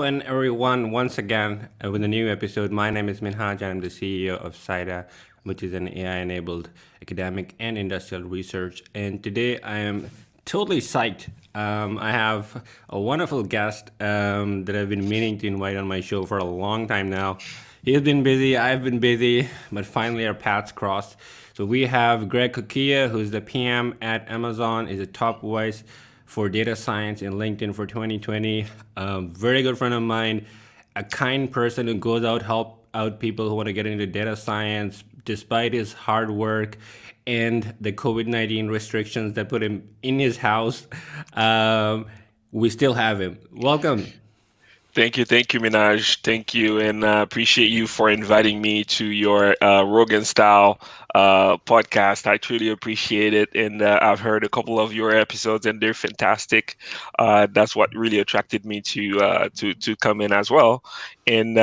in everyone once again with a new episode. My name is Minhaj. I'm the CEO of Sci-Fi, which is an AI-enabled academic and industrial research. And today I am totally psyched. I have a wonderful guest that I've been meaning to invite on my show for a long time now. He's been busy, I've been busy, but finally our paths crossed. So we have Greg Coquillo, who's the PM at Amazon, is a top voice for data science in LinkedIn for 2020. Very good friend of mine, a kind person who goes out help out people who want to get into data science, despite his hard work and the COVID-19 restrictions that put him in his house. We still have him. Welcome. Thank you, Minaj. Thank you, and appreciate you for inviting me to your Rogan style podcast. I truly appreciate it, and I've heard a couple of your episodes, and they're fantastic. That's what really attracted me to come in as well. And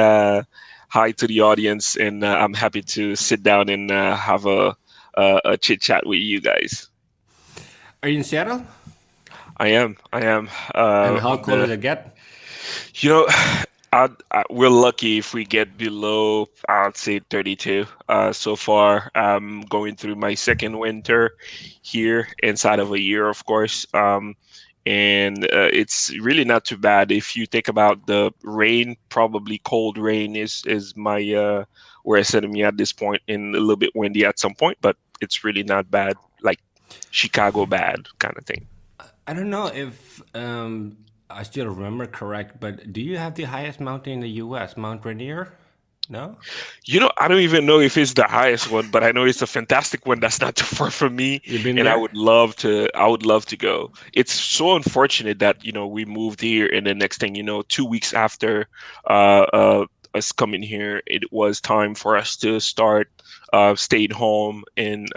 hi to the audience, and I'm happy to sit down and have a chit chat with you guys. Are you in Seattle? I am. And how cold does it get? You know, we're lucky if we get below, I'd say 32. So far, I'm going through my second winter here inside of a year, of course. And it's really not too bad. If you think about the rain, probably cold rain is my where I set me at this point, and a little bit windy at some point, but it's really not bad, like Chicago bad kind of thing. I don't know if I still remember correct, but do you have the highest mountain in the U.S., Mount Rainier? No? I don't even know if it's the highest one, but I know it's a fantastic one that's not too far from me, You've been and I there? would love to. I would love to go. It's so unfortunate that we moved here, and the next thing 2 weeks after us coming here, it was time for us to start staying home, and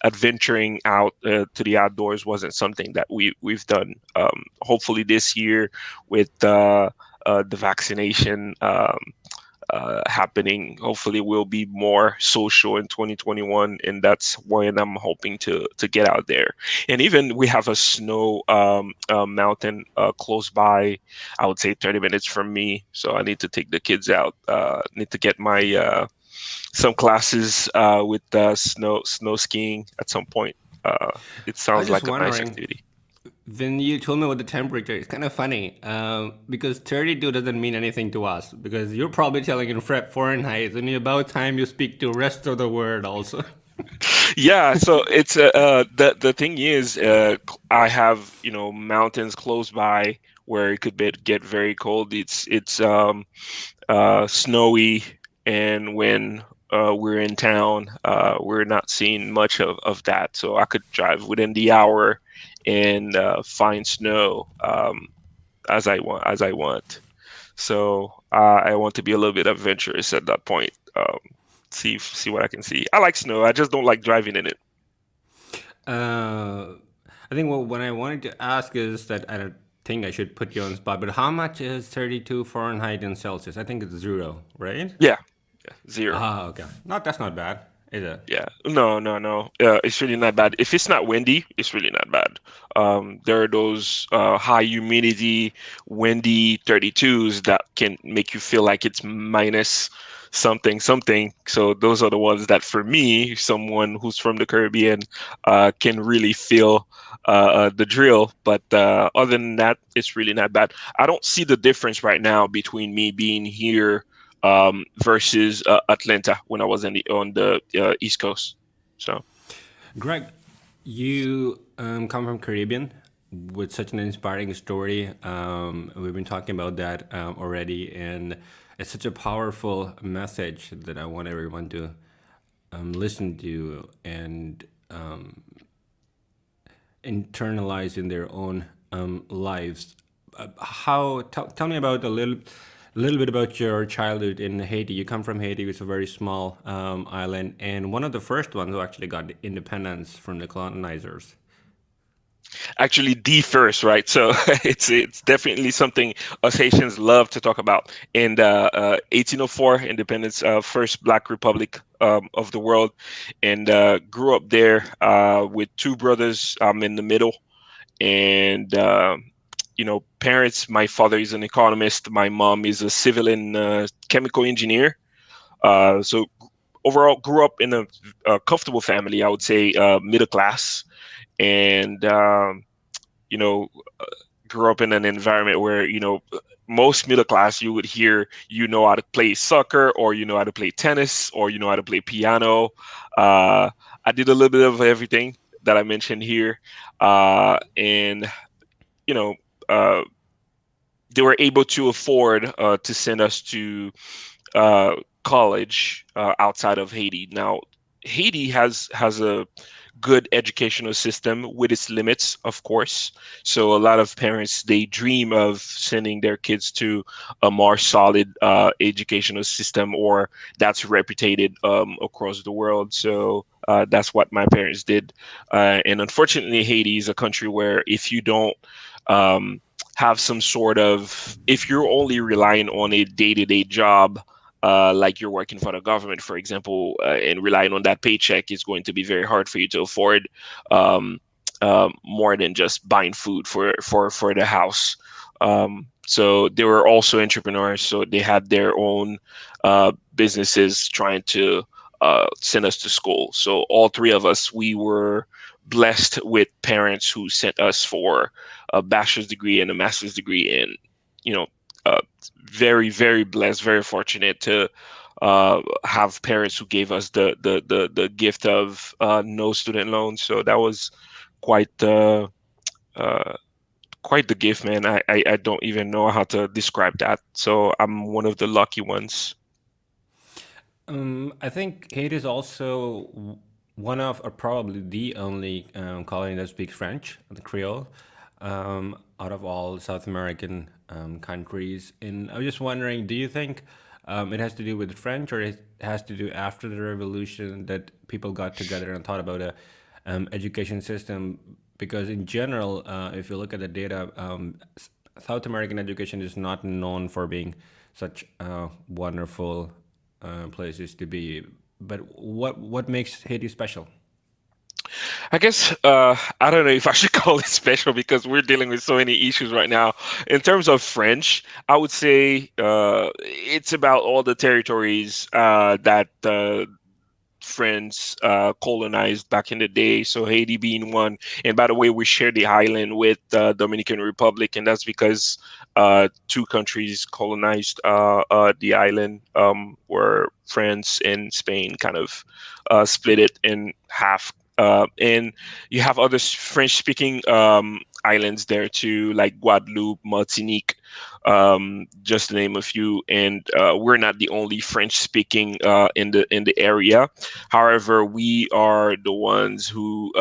adventuring out to the outdoors wasn't something that we've done. Hopefully this year with the vaccination. Happening. Hopefully, we'll be more social in 2021, and that's when I'm hoping to get out there. And even we have a snow mountain close by. I would say 30 minutes from me, so I need to take the kids out. Need to get my some classes with snow skiing at some point. It I was sounds just like a nice wondering, activity. when you told me about the temperature, it's kind of funny because 32 doesn't mean anything to us because you're probably telling in Fahrenheit. It's only about time you speak to the rest of the world also. Yeah, so it's the thing is, I have mountains close by where it could get very cold. It's snowy, and when we're in town, we're not seeing much of that. So I could drive within the hour and find snow as I want. So I want to be a little bit adventurous at that point. See what I can see. I like snow. I just don't like driving in it. Uh, I think what I wanted to ask is that I don't think I should put you on the spot, but how much is 32 Fahrenheit in Celsius? I think it's zero, right? Yeah, yeah, zero. Ah, okay. Not that's not bad, is it? Yeah, no, no, no. It's really not bad. If it's not windy, it's really not bad. There are those high humidity, windy 32s that can make you feel like it's minus something, something. So those are the ones that, for me, someone who's from the Caribbean, can really feel the drill. But other than that, it's really not bad. I don't see the difference right now between me being here versus Atlanta when I was on the East Coast. So Greg, you come from Caribbean with such an inspiring story. We've been talking about that already, and it's such a powerful message that I want everyone to listen to and internalize in their own lives. Tell me about a little bit about your childhood in Haiti. You come from Haiti, it's a very small island, and one of the first ones who actually got independence from the colonizers. actually, the first, right? So it's definitely something us Haitians love to talk about. And 1804, independence, first Black Republic of the world, and grew up there with two brothers. I'm in the middle, and parents. My father is an economist. My mom is a civil and chemical engineer. So overall, grew up in a comfortable family. I would say middle class, and you know, grew up in an environment where most middle class you would hear how to play soccer, or how to play tennis, or how to play piano. Uh, I did a little bit of everything that I mentioned here, and you know. Uh, they were able to afford to send us to uh, college outside of Haiti. Now, Haiti has a good educational system with its limits, of course. So a lot of parents, they dream of sending their kids to a more solid educational system, or that's reputed across the world. So that's what my parents did. And unfortunately, Haiti is a country where if you don't um, have some sort of, if you're only relying on a day-to-day job, like you're working for the government, for example, and relying on that paycheck, is going to be very hard for you to afford um, more than just buying food for the house. So they were also entrepreneurs, so they had their own businesses trying to send us to school. So all three of us, we were blessed with parents who sent us for a bachelor's degree and a master's degree, and you know, uh, very very blessed, very fortunate to have parents who gave us the gift of no student loans. So that was quite uh, quite the gift, man. I don't even know how to describe that. So I'm one of the lucky ones. I think Haiti is also one of, or probably the only colony that speaks French, the Creole, out of all South American countries. And I was just wondering, do you think it has to do with French, or it has to do after the revolution that people got together and thought about a education system? Because in general, if you look at the data, South American education is not known for being such wonderful places to be. But what makes Haiti special? I guess I don't know if I should call it special because we're dealing with so many issues right now. In terms of French, I would say it's about all the territories that France colonized back in the day. So Haiti being one, and by the way, we share the island with Dominican Republic, and that's because two countries colonized the island, where France and Spain kind of split it in half. And you have other French-speaking islands there too, like Guadeloupe, Martinique, just to name a few. And we're not the only French-speaking in the area. However, we are the ones who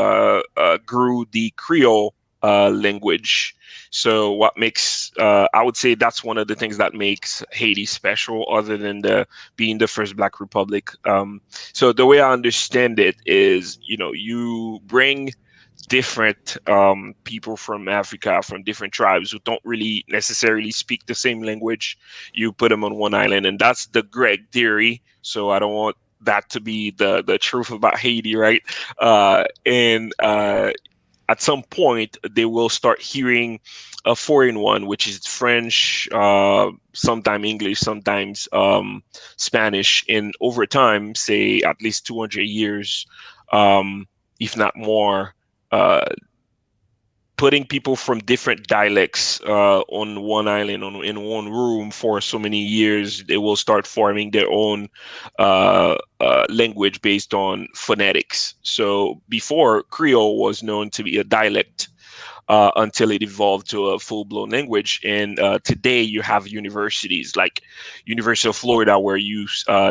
grew the Creole language. So what makes I would say that's one of the things that makes Haiti special, other than the being the first Black republic. So the way I understand it is, you bring different people from Africa, from different tribes who don't really necessarily speak the same language. You put them on one island, and that's the Greg theory. So I don't want that to be the truth about Haiti, right? And At some point, they will start hearing a foreign one, which is French, sometimes English, sometimes Spanish. And over time, say at least 200 years, if not more, uh, putting people from different dialects on one island, in one room for so many years, they will start forming their own language based on phonetics. So before, Creole was known to be a dialect until it evolved to a full-blown language. And today you have universities like University of Florida, where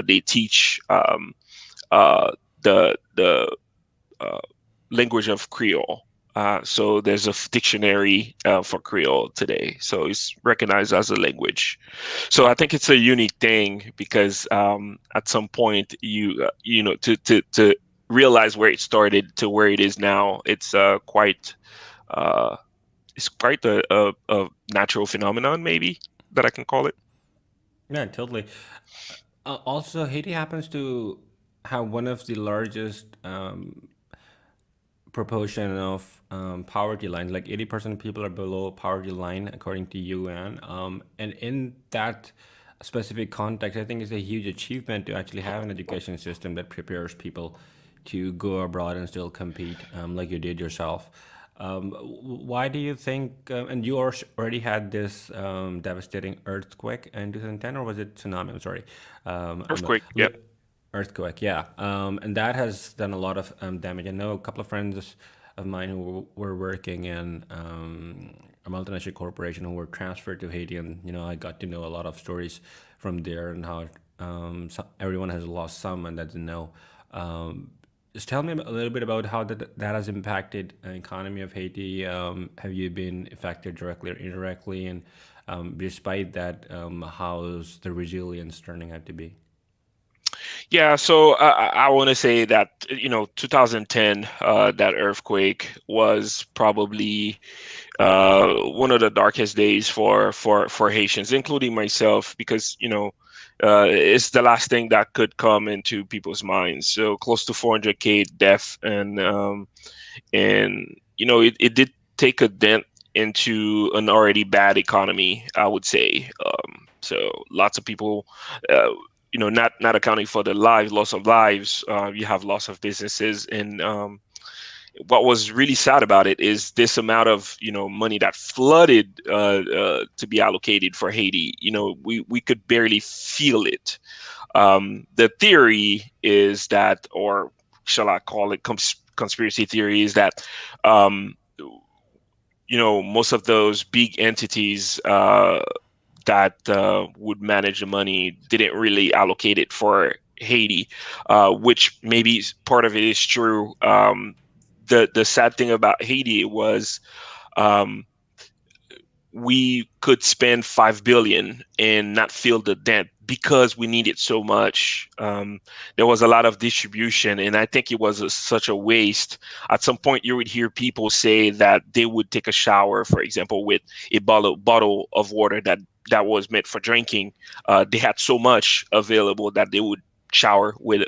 they teach uh, the uh, language of Creole. So there's a dictionary for Creole today. So it's recognized as a language. So I think it's a unique thing because at some point to realize where it started to where it is now, uh, it's quite a natural phenomenon, maybe, that I can call it. Yeah, totally. Also, Haiti happens to have one of the largest proportion of poverty lines. Like 80% of people are below poverty line according to UN. And in that specific context, I think it's a huge achievement to actually have an education system that prepares people to go abroad and still compete, like you did yourself. Why do you think? And you already had this devastating earthquake in 2010, or was it tsunami? I'm sorry. I'm a Earthquake. Yep. Earthquake, yeah. And that has done a lot of damage. I know a couple of friends of mine who were working in a multinational corporation who were transferred to Haiti, and I got to know a lot of stories from there and how everyone has lost some and doesn't know. Just tell me a little bit about how that has impacted the economy of Haiti. Have you been affected directly or indirectly? And despite that, how's the resilience turning out to be? Yeah, so I want to say that 2010, that earthquake was probably one of the darkest days for Haitians, including myself, because it's the last thing that could come into people's minds. So close to 400K death, and it did take a dent into an already bad economy, I would say. So lots of people, uh, not accounting for the loss of lives, you have loss of businesses, and what was really sad about it is this amount of money that flooded to be allocated for Haiti. We could barely feel it. The theory is that, or shall I call it conspiracy theory, is that um, most of those big entities that would manage the money didn't really allocate it for Haiti, which maybe part of it is true. The sad thing about Haiti was um, we could spend 5 billion and not feel the dent because we need it so much. There was a lot of distribution, and I think it was such a waste. At some point, you would hear people say that they would take a shower, for example, with a bottle of water that was meant for drinking. They had so much available that they would shower with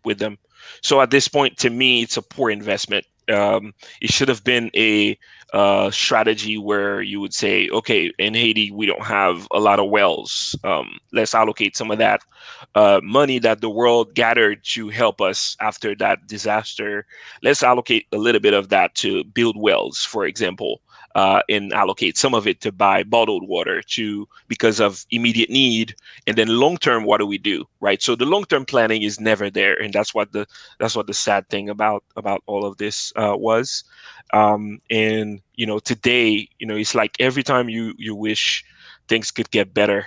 them. So at this point, to me, it's a poor investment. It should have been a strategy where you would say, okay, in Haiti, we don't have a lot of wells. Let's allocate some of that money that the world gathered to help us after that disaster. Let's allocate a little bit of that to build wells, for example. And allocate some of it to buy bottled water to because of immediate need, and then long term, what do we do, right? So the long term planning is never there, and that's what the sad thing about all of this was. And today, it's like every time you wish things could get better,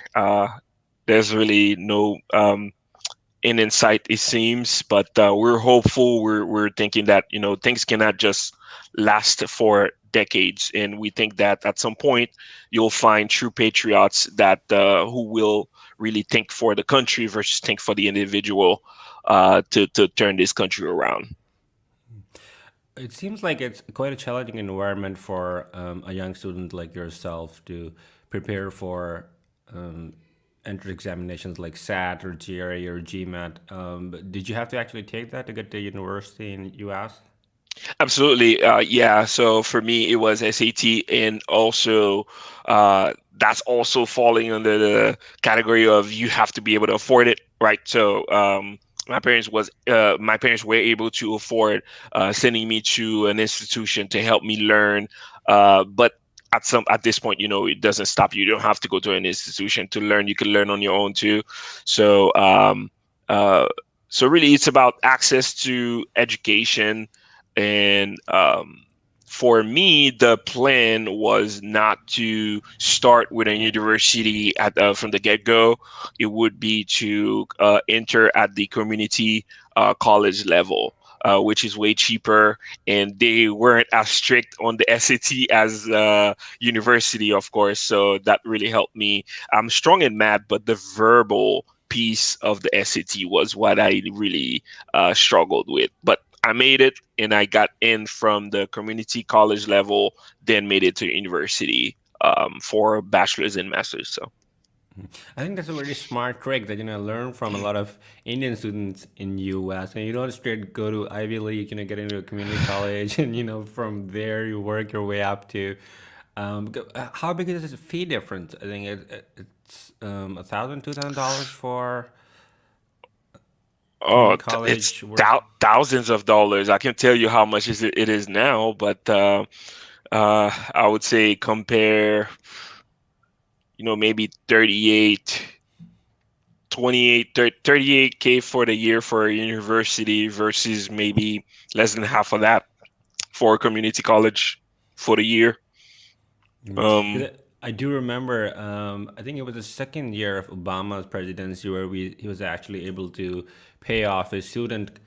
there's really no end in sight, it seems. But we're hopeful. We're thinking that things cannot just last for decades, and we think that at some point you'll find true patriots that who will really think for the country versus think for the individual, to turn this country around. It seems like it's quite a challenging environment for a young student like yourself to prepare for um, entrance examinations like SAT or GRE or GMAT. But did you have to actually take that to get to university in US? Absolutely. Yeah. So for me, it was SAT, and also that's also falling under the category of you have to be able to afford it, right? So my parents were able to afford sending me to an institution to help me learn. But at this point, it doesn't stop you. You don't have to go to an institution to learn. You can learn on your own too. So uh, so really, it's about access to education, and for me, the plan was not to start with a university from the get go. It would be to enter at the community college level. Which is way cheaper, and they weren't as strict on the SAT as university, of course. So that really helped me. I'm strong in math, but the verbal piece of the SAT was what I really struggled with. But I made it, and I got in from the community college level, then made it to university for bachelor's and master's. So I think that's a very smart trick that learn from a lot of Indian students in U.S. and you don't straight go to Ivy League, get into a community college, and from there you work your way up to. How big is this fee difference? I think it's $1,000, $2,000 for Oh, community it's college versus. thousands of dollars. I can tell you how much it is now, but I would say compare, maybe 38K for the year for a university versus maybe less than half of that for a community college for the year. Mhm. Um, 'Cause I do remember. I think it was the second year of Obama's presidency where he was actually able to pay off his student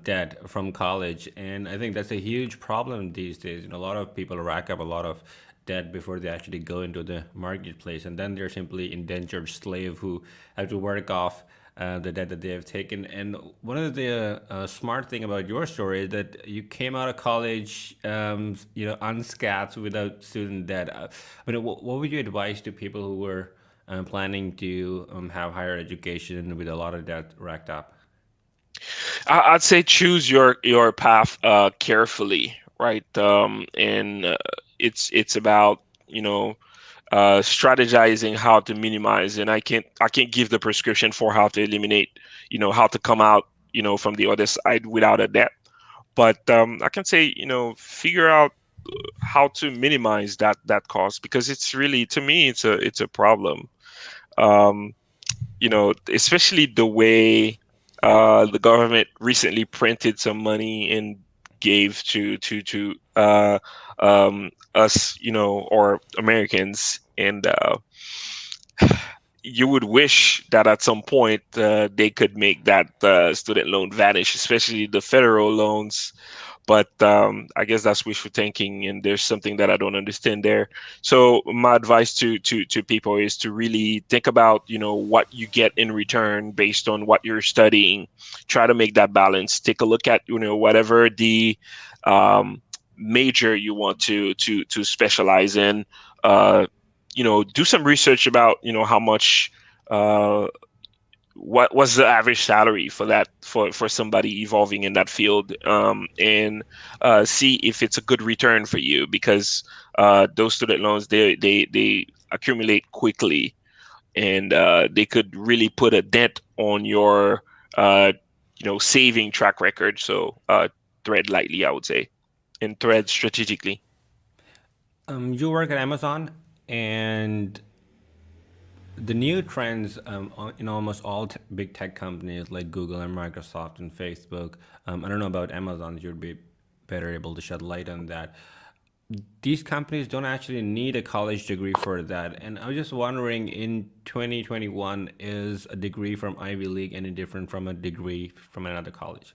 debt from college, and I think that's a huge problem these days. A lot of people rack up a lot of debt before they actually go into the marketplace, and then they're simply indentured slave who have to work off the debt that they have taken. And one of the smart thing about your story is that you came out of college, unscathed without student debt. What would you advise to people who were planning to have higher education with a lot of debt racked up? I'd say choose your path carefully, right? And it's about strategizing how to minimize. And I can't give the prescription for how to eliminate, how to come out, from the other side without a debt. But I can say, figure out how to minimize that cost, because it's really, to me, it's a problem. Um, especially the way the government recently printed some money and gave to us, or Americans, and you would wish that at some point they could make that student loan vanish, especially the federal loans. But I guess that's wishful thinking, and there's something that I don't understand there. So my advice to people is to really think about what you get in return based on what you're studying. Try to make that balance. Take a look at whatever the um, major you want to specialize in. Uh, do some research about how much. Uh, what was the average salary for that for somebody evolving in that field, and see if it's a good return for you, because those student loans, they accumulate quickly, and they could really put a dent on your saving track record. So tread lightly, I would say, and tread strategically. You work at Amazon, and the new trends in almost all big tech companies like Google and Microsoft and Facebook. I don't know about Amazon. You'd be better able to shed light on that. These companies don't actually need a college degree for that. And I was just wondering, in 2021, is a degree from Ivy League any different from a degree from another college?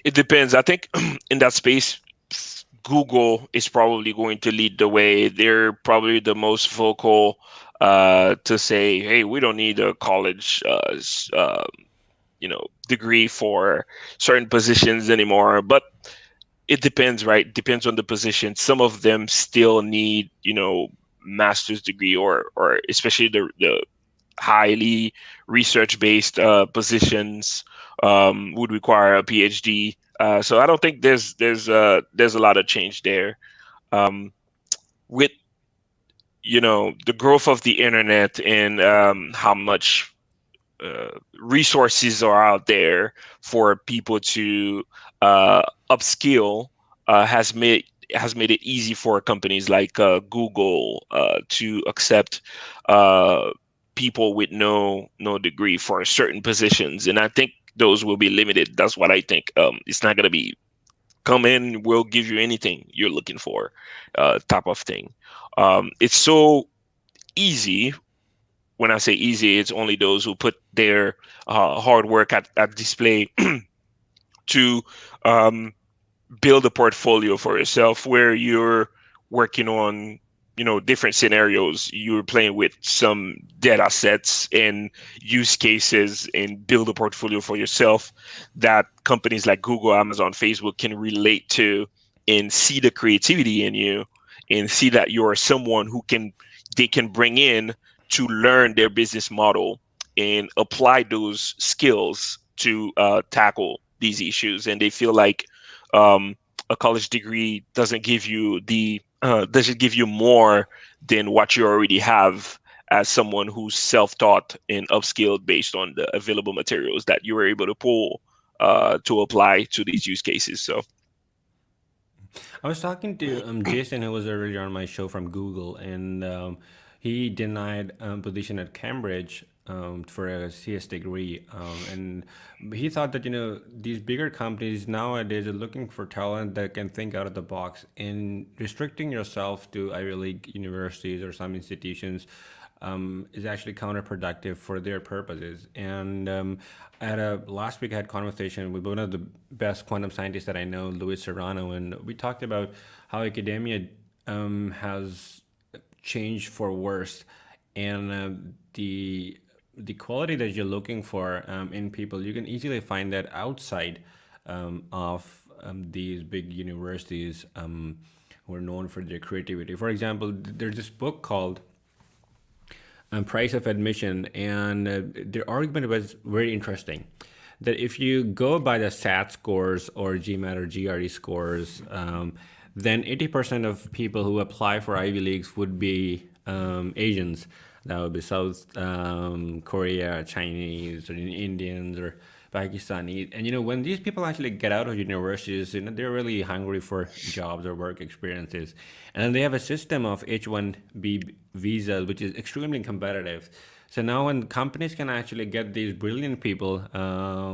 It depends. I think in that space, Google is probably going to lead the way. They're probably the most vocal to say, "Hey, we don't need a college, degree for certain positions anymore." But it depends, right? Depends on the position. Some of them still need, master's degree, or especially the highly research based positions would require a PhD. So I don't think there's a lot of change there. Um, with the growth of the internet, and how much resources are out there for people to uh, upskill, has made it easy for companies like Google to accept uh, people with no degree for certain positions, and I think those will be limited. That's what I think. It's not going to be come in, we'll give you anything you're looking for, type of thing. It's so easy. When I say easy, it's only those who put their hard work at display to um, build a portfolio for yourself, where you're working on different scenarios. You're playing with some data sets and use cases, and build a portfolio for yourself that companies like Google, Amazon, Facebook can relate to, and see the creativity in you, and see that you're someone who can they can bring in to learn their business model and apply those skills to tackle these issues. And they feel like um, a college degree doesn't give you more than what you already have as someone who's self-taught and upskilled based on the available materials that you were able to pull to apply to these use cases. So I was talking to Jason, who was earlier on my show from Google, and he denied position at Cambridge for a CS degree, and he thought that these bigger companies nowadays are looking for talent that can think out of the box, and restricting yourself to Ivy League universities or some institutions is actually counterproductive for their purposes. And last week I had a conversation with one of the best quantum scientists that I know, Luis Serrano, and we talked about how academia has changed for worse, and the quality that you're looking for in people, you can easily find that outside of these big universities who are known for their creativity. For example, there's this book called Price of Admission, and their argument was very interesting. That if you go by the SAT scores or GMAT or GRE scores, then 80% of people who apply for Ivy Leagues would be Asians. That would be South Korea, Chinese, or Indians, or Pakistani. And when these people actually get out of universities, they're really hungry for jobs or work experiences. And then they have a system of H-1B visas, which is extremely competitive. So now when companies can actually get these brilliant people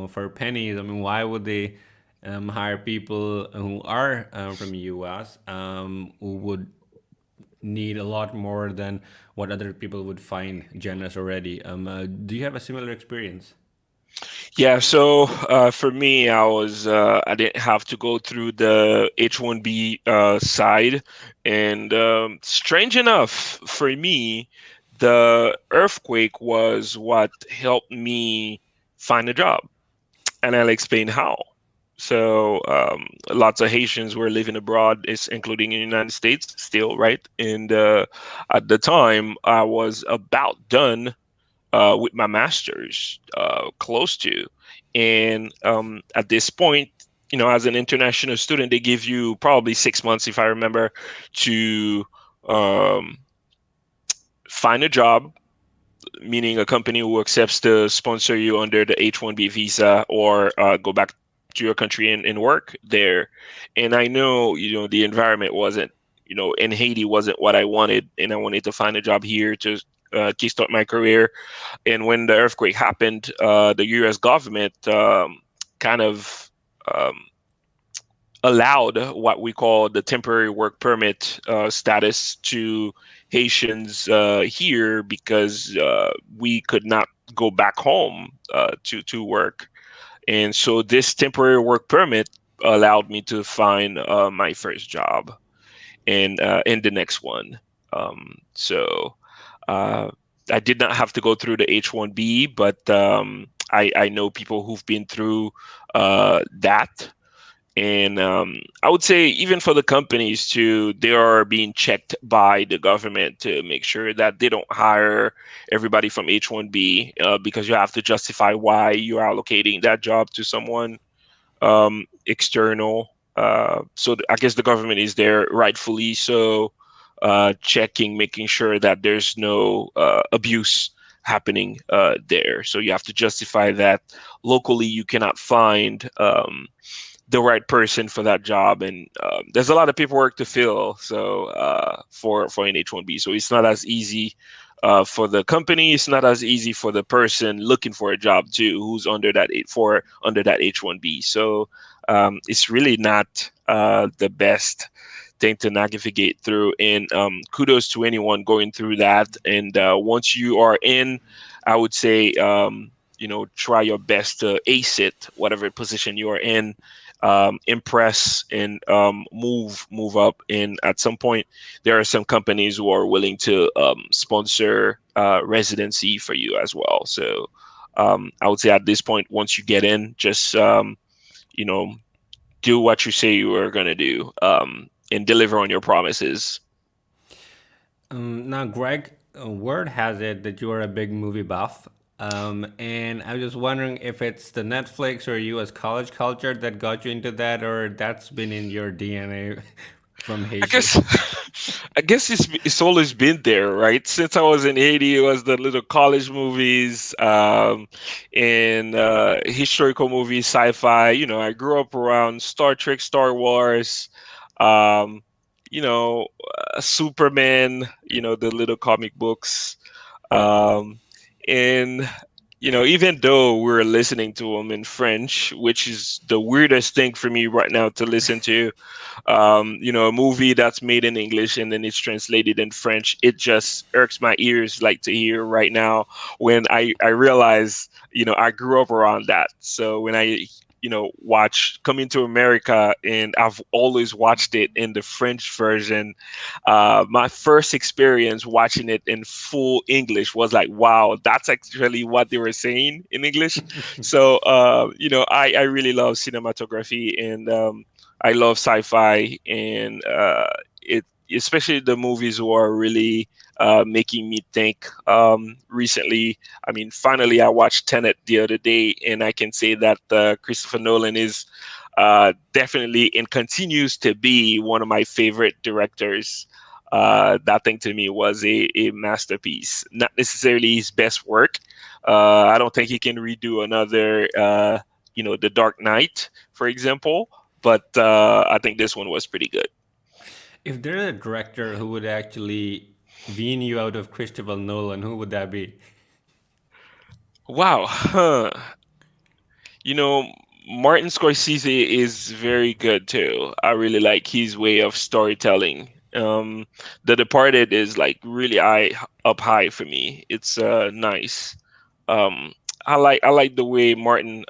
for pennies, I mean, why would they hire people who are from the US, who would need a lot more than what other people would find generous already? Do you have a similar experience? yeah, so for me, I didn't have to go through the H-1B side, and strange enough, for me, the earthquake was what helped me find a job, and I'll explain how. So lots of Haitians were living abroad, including in the United States still, right? And at the time, I was about done with my master's, close to. And at this point, as an international student, they give you probably 6 months, if I remember, to um, find a job, meaning a company who accepts to sponsor you under the H-1B visa, or go back to your country and work there. And I know, the environment wasn't, in Haiti wasn't what I wanted, and I wanted to find a job here to kickstart my career. And when the earthquake happened, the U.S. government kind of um, allowed what we call the temporary work permit status to Haitians here, because we could not go back home to work. And so this temporary work permit allowed me to find my first job and the next one. So uh, I did not have to go through the H-1B, but I know people who've been through that. And I would say even for the companies too, they are being checked by the government to make sure that they don't hire everybody from H-1B, because you have to justify why you're allocating that job to someone external. So I guess the government is there rightfully so, checking, making sure that there's no abuse happening there. So you have to justify that locally you cannot find the right person for that job, and there's a lot of paperwork to fill. So for an H-1B, so it's not as easy for the company. It's not as easy for the person looking for a job too, who's under that H-1B. So it's really not the best thing to navigate through. And kudos to anyone going through that. And once you are in, I would say, try your best to ace it, whatever position you are in. Impress and move up. And at some point, there are some companies who are willing to sponsor residency for you as well. So I would say at this point, once you get in, just you know do what you say you are going to do, and deliver on your promises. Now, Greg, Word has it that you are a big movie buff. And I was just wondering if it's the Netflix or US college culture that got you into that, or that's been in your DNA from I Haiti. guess I guess it's always been there, right? Since I was in Haiti, it was the little college movies, and historical movies, sci-fi. I grew up around Star Trek, Star Wars, um, Superman. The little comic books, um, and even though we're listening to them in French, which is the weirdest thing for me right now to listen to, a movie that's made in English and then it's translated in French. It just irks my ears like to hear right now when I realize, I grew up around that. So when I, watch Coming to America and I've always watched it in the French version, my first experience watching it in full English was like, wow, that's actually what they were saying in English. So, I really love cinematography and, I love sci-fi and it especially the movies who are really making me think. Recently, I mean, finally, I watched Tenet the other day, and I can say that Christopher Nolan is definitely and continues to be one of my favorite directors. That thing to me was a masterpiece. Not necessarily his best work. I don't think he can redo another, The Dark Knight, for example, but I think this one was pretty good. If there's a director who would actually wean you out of Christopher Nolan, who would that be? Wow. Huh. You know, Martin Scorsese is very good too. I really like his way of storytelling. The Departed is like really up high for me. It's nice. Um, I like the way Martin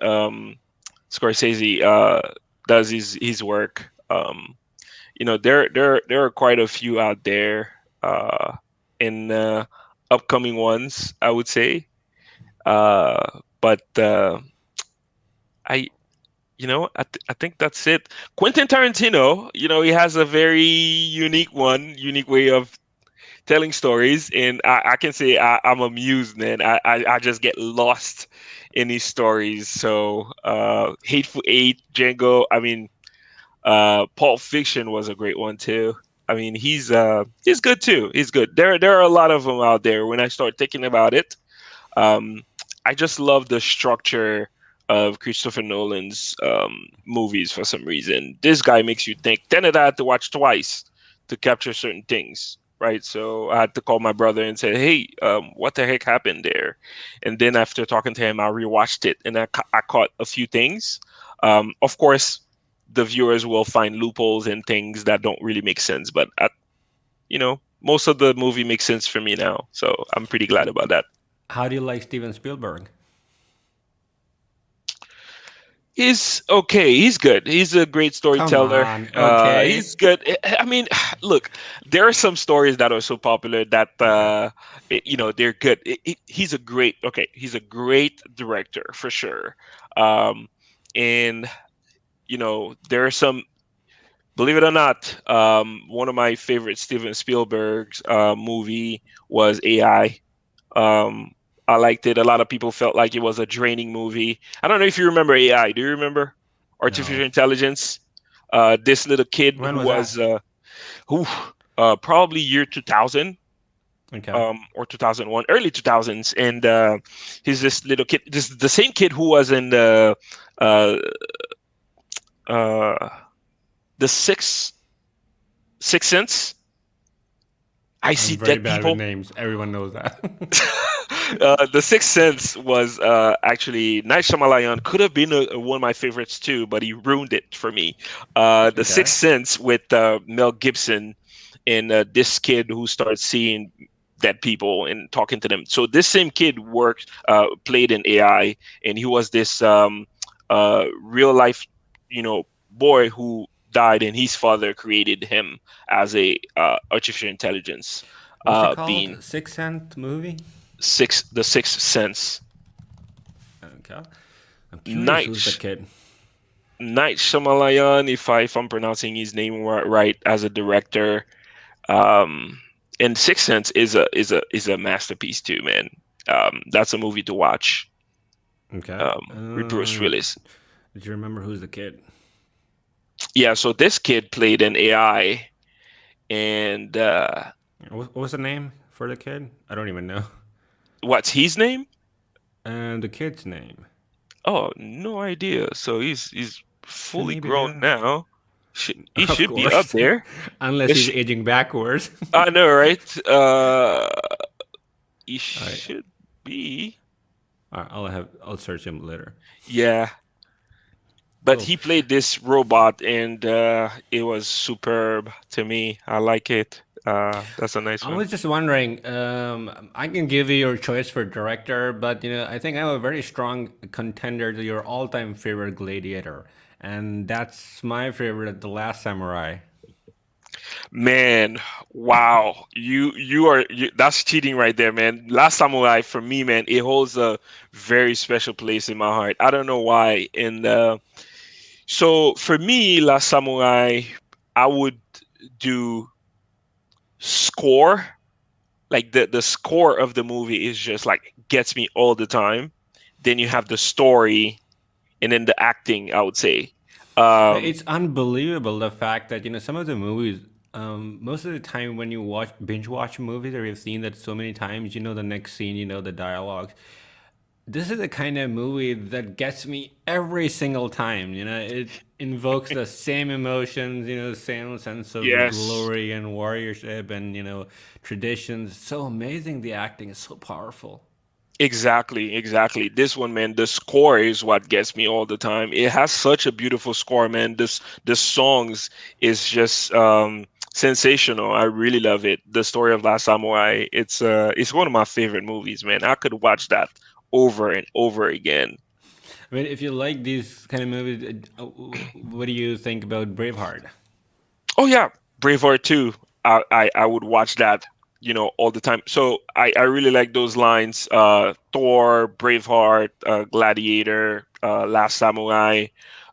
Scorsese does his work. There are quite a few out there in upcoming ones, I would say. But I I think that's it. Quentin Tarantino, he has a very unique way of telling stories, and I can say I'm amused, man. I just get lost in these stories. So, Hateful Eight, Django. I mean, Pulp Fiction was a great one too. I mean, he's good too. He's good. There are a lot of them out there. When I start thinking about it, um, I just love the structure of Christopher Nolan's movies for some reason. This guy makes you think. Tenet I had to watch twice to capture certain things, right? So I had to call my brother and say, "Hey, what the heck happened there?" And then after talking to him, I rewatched it and I caught a few things. Of course, the viewers will find loopholes and things that don't really make sense, but most of the movie makes sense for me now, so I'm pretty glad about that. How do you like Steven Spielberg? He's okay. He's good. He's a great Come storyteller. on, okay, He's good. I mean, look, there are some stories that are so popular that okay. they're good. He's a great. Okay, he's a great director for sure. Um, and there are some. Believe it or not, one of my favorite Steven Spielberg's movie was AI. Um, I liked it. A lot of people felt like it was a draining movie. I don't know if you remember AI. Do you remember artificial No. intelligence? This little kid When who was was that? who probably year 2000 Okay. or 2001, early 2000s, and he's this little kid. This the same kid who was in uh, uh, the Sixth Sense. I I'm see very dead bad with people. names. Everyone knows that. The Sixth Sense was actually Night Shyamalan could have been one of my favorites too, but he ruined it for me. The Okay. Sixth Sense with Mel Gibson and this kid who starts seeing dead people and talking to them. So this same kid played in AI, and he was this real life, boy who died, and his father created him as a artificial intelligence What's it being. called? Six Cent movie? The Sixth Sense. Okay. I'm curious who's that Night kid. Night Shyamalan, if I'm pronouncing his name right, as a director. Um, And Sixth Sense is a masterpiece too, man. That's a movie to watch. Okay. With Bruce Willis. Do you remember who's the kid? Yeah, so this kid played an AI, and What was the name for the kid? I don't even know. what's his name? And the kid's name. Oh, no idea. So he's Shouldn't fully he be grown dead? now. He Of should be up course. there. Unless It he's sh aging backwards. I know, right? He All right. should be. All right. I'll search him later. Yeah, but Cool. he played this robot, and it was superb to me. I like it. That's a nice I one. was just wondering, I can give you your choice for director, but I think I'm a very strong contender to your all-time favorite Gladiator, and that's my favorite, The Last Samurai. Man, wow. That's cheating right there, man. Last Samurai for me, man, it holds a very special place in my heart. I don't know why. And so for me, Last Samurai, I would do score. Like the score of the movie is just like gets me all the time. Then you have the story and then the acting, I would say. Um, It's unbelievable the fact that some of the movies, most of the time when you binge watch movies or you've seen that so many times, you know the next scene, you know the dialogues. This is the kind of movie that gets me every single time. It invokes the same emotions, the same sense of yes. glory and warriorship and traditions. So amazing. The acting is so powerful. Exactly, exactly. This one, man, the score is what gets me all the time. It has such a beautiful score, man. The songs is just sensational. I really love it. The Story of Last Samurai, it's one of my favorite movies, man. I could watch that over and over again. I mean, if you like these kind of movies, what do you think about Braveheart? Oh yeah, Braveheart too. I would watch that, all the time. So I really like those lines. Thor, Braveheart, Gladiator, Last Samurai.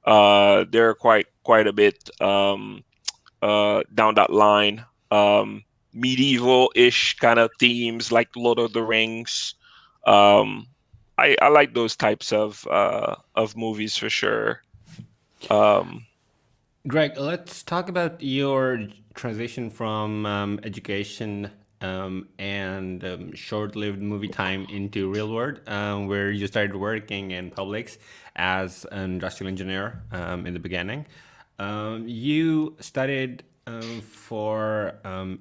They're quite a bit down that line. Medieval-ish kind of themes like Lord of the Rings. Um, I like those types of movies for sure. Um, Greg, let's talk about your transition from education and short-lived movie time into real world, where you started working in Publix as an industrial engineer in the beginning. You studied for an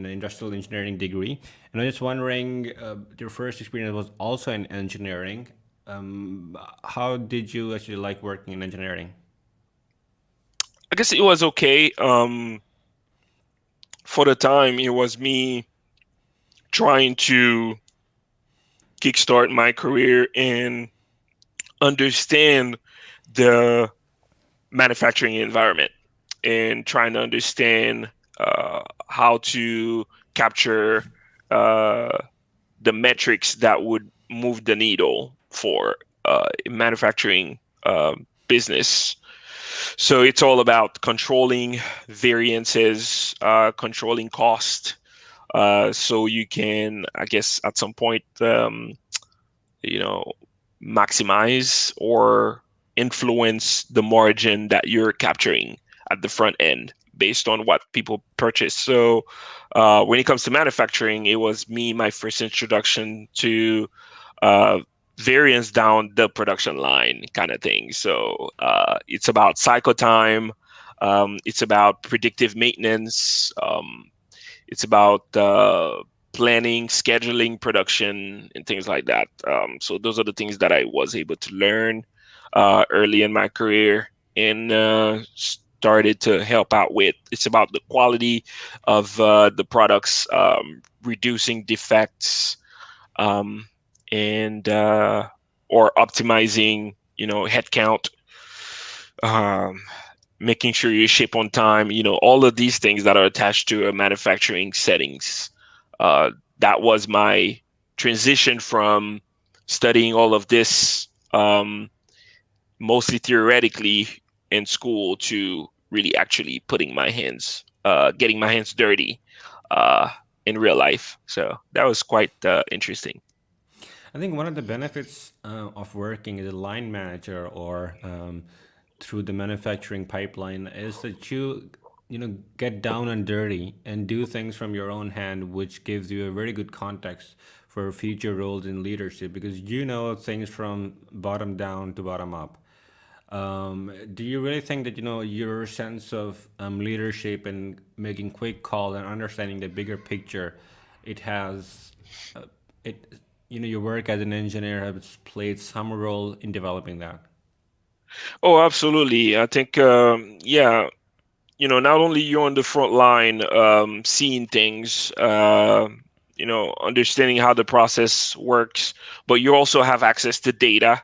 industrial engineering degree, and I'm just wondering, your first experience was also in engineering. How did you actually like working in engineering? I guess it was okay. For the time, it was me trying to kickstart my career and understand the manufacturing environment and trying to understand how to capture uh, the metrics that would move the needle for manufacturing business. So it's all about controlling variances, controlling cost, so you can, I guess, at some point, you know, maximize or influence the margin that you're capturing at the front end based on what people purchase. So when it comes to manufacturing, it was my first introduction to uh, variance down the production line kind of thing. So it's about cycle time. It's about predictive maintenance. It's about planning, scheduling production, and things like that. So those are the things that I was able to learn early in my career and started to help out with. It's about the quality of the products, reducing defects, um, and or optimizing, headcount, um, making sure you ship on time, all of these things that are attached to a manufacturing settings. Uh, that was my transition from studying all of this, mostly theoretically in school, to really actually getting my hands dirty. Uh, in real life. So that was quite interesting. I think one of the benefits of working as a line manager or through the manufacturing pipeline is that you get down and dirty and do things from your own hand, which gives you a very good context for future roles in leadership because you know things from bottom down to bottom up. Do you really think that your sense of leadership and making quick calls and understanding the bigger picture, it has it your work as an engineer has played some role in developing that? Oh, absolutely. I think, yeah, not only you're on the front line, seeing things, understanding how the process works, but you also have access to data.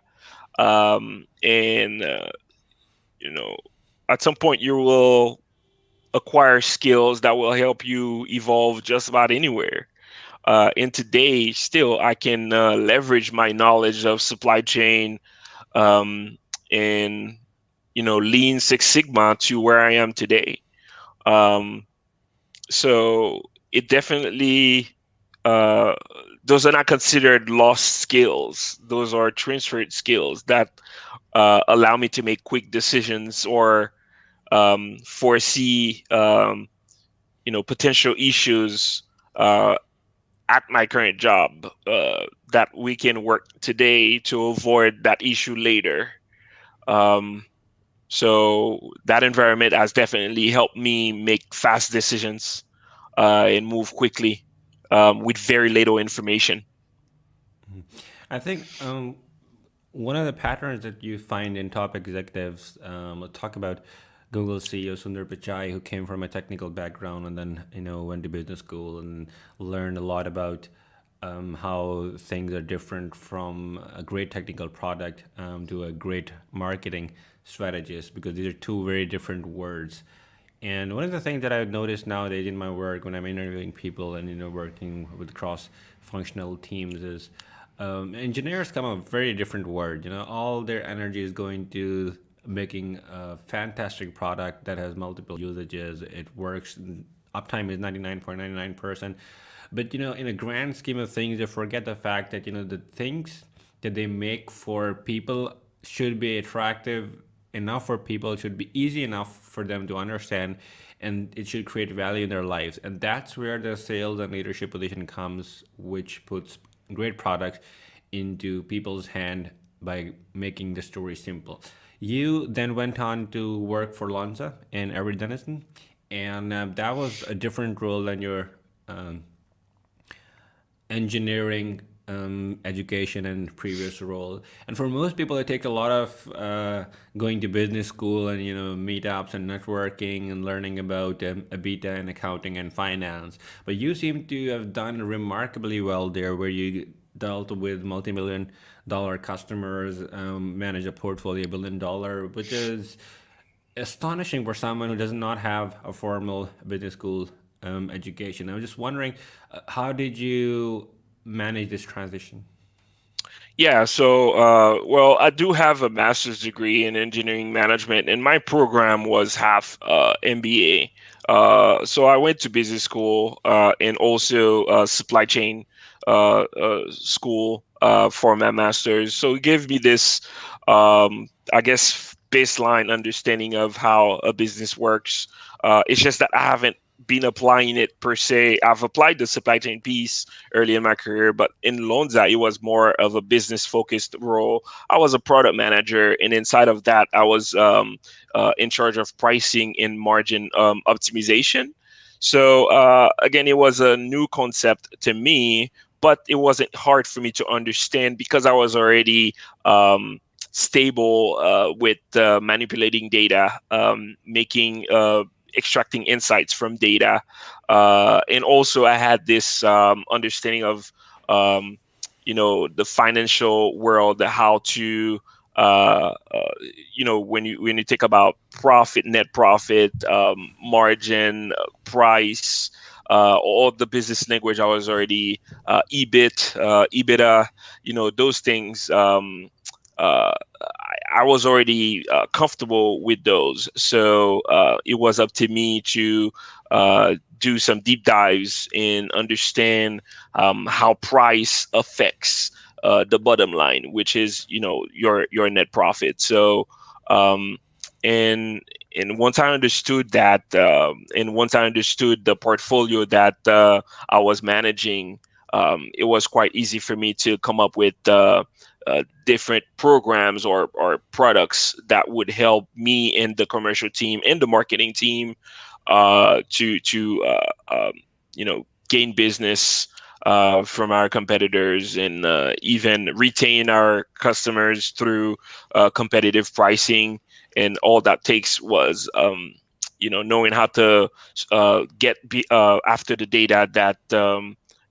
And, you know, at some point you will acquire skills that will help you evolve just about anywhere. And today, still, I can leverage my knowledge of supply chain, um, and Lean Six Sigma to where I am today. Um, so it definitely, uh, those are not considered lost skills. Those are transferred skills that allow me to make quick decisions or foresee, potential issues uh, at my current job, that we can work today to avoid that issue later. Um, So that environment has definitely helped me make fast decisions and move quickly with very little information. I think one of the patterns that you find in top executives, we'll talk about Google CEO Sundar Pichai, who came from a technical background and then went to business school and learned a lot about how things are different from a great technical product to a great marketing strategist, because these are two very different words. And one of the things that I've noticed nowadays in my work when I'm interviewing people and working with cross-functional teams is engineers come a very different word. All their energy is going to making a fantastic product that has multiple usages. It works. Uptime is 99.99%. But in a grand scheme of things, they forget the fact that the things that they make for people should be attractive enough for people. It should be easy enough for them to understand, and it should create value in their lives. And that's where the sales and leadership position comes, which puts great products into people's hand by making the story simple. You then went on to work for Lonza and Every Dennison, and that was a different role than your um, engineering education and previous role. And for most people, it takes a lot of going to business school and meetups and networking and learning about EBITDA and accounting and finance. But you seem to have done remarkably well there, where you dealt with multi-million dollar customers, manage a portfolio $1 billion, which is astonishing for someone who does not have a formal business school education. I was just wondering, how did you manage this transition? Yeah, so well, I do have a master's degree in engineering management, and my program was half MBA. So I went to business school and also supply chain school for my master's. So it gave me this, I guess, baseline understanding of how a business works. It's just that I haven't been applying it per se. I've applied the supply chain piece early in my career, but in Lonza, it was more of a business focused role. I was a product manager, and inside of that, I was in charge of pricing and margin optimization. So again, it was a new concept to me, but it wasn't hard for me to understand because I was already stable with manipulating data, making extracting insights from data, and also I had this understanding of um, the financial world, how to when you think about profit, net profit, margin, price, all the business language, I was already EBIT, EBITDA, those things. Uh, I was already comfortable with those. So it was up to me to do some deep dives and understand how price affects the bottom line, which is your net profit. So um, and and once I understood that, and once I understood the portfolio that I was managing, it was quite easy for me to come up with different programs or products that would help me and the commercial team and the marketing team to gain business from our competitors, and even retain our customers through competitive pricing. And all that takes was knowing how to after the data that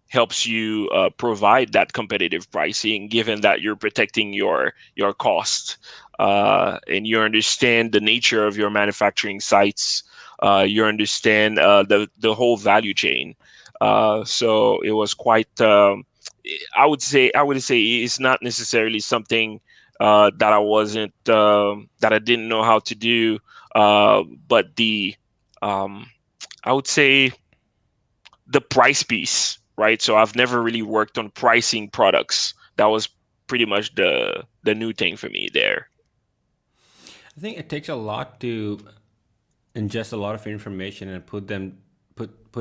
helps you provide that competitive pricing, given that you're protecting your cost, and you understand the nature of your manufacturing sites. You understand the whole value chain. So it was quite. I would say it's not necessarily something that I wasn't that I didn't know how to do, but the um, I would say the price piece, right? So I've never really worked on pricing products. That was pretty much the new thing for me there. I think it takes a lot to ingest a lot of information and put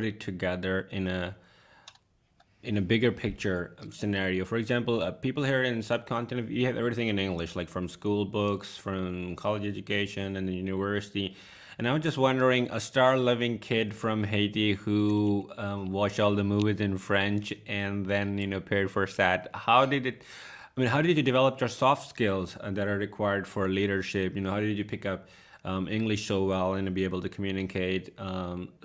it together in a bigger picture scenario. For example, people here in subcontinent, you have everything in English, like from school books, from college education, and the university. And I was just wondering, a star-loving kid from Haiti who watched all the movies in French and then paired for that. How did it? I mean, how did you develop your soft skills that are required for leadership? How did you pick up English so well and be able to communicate,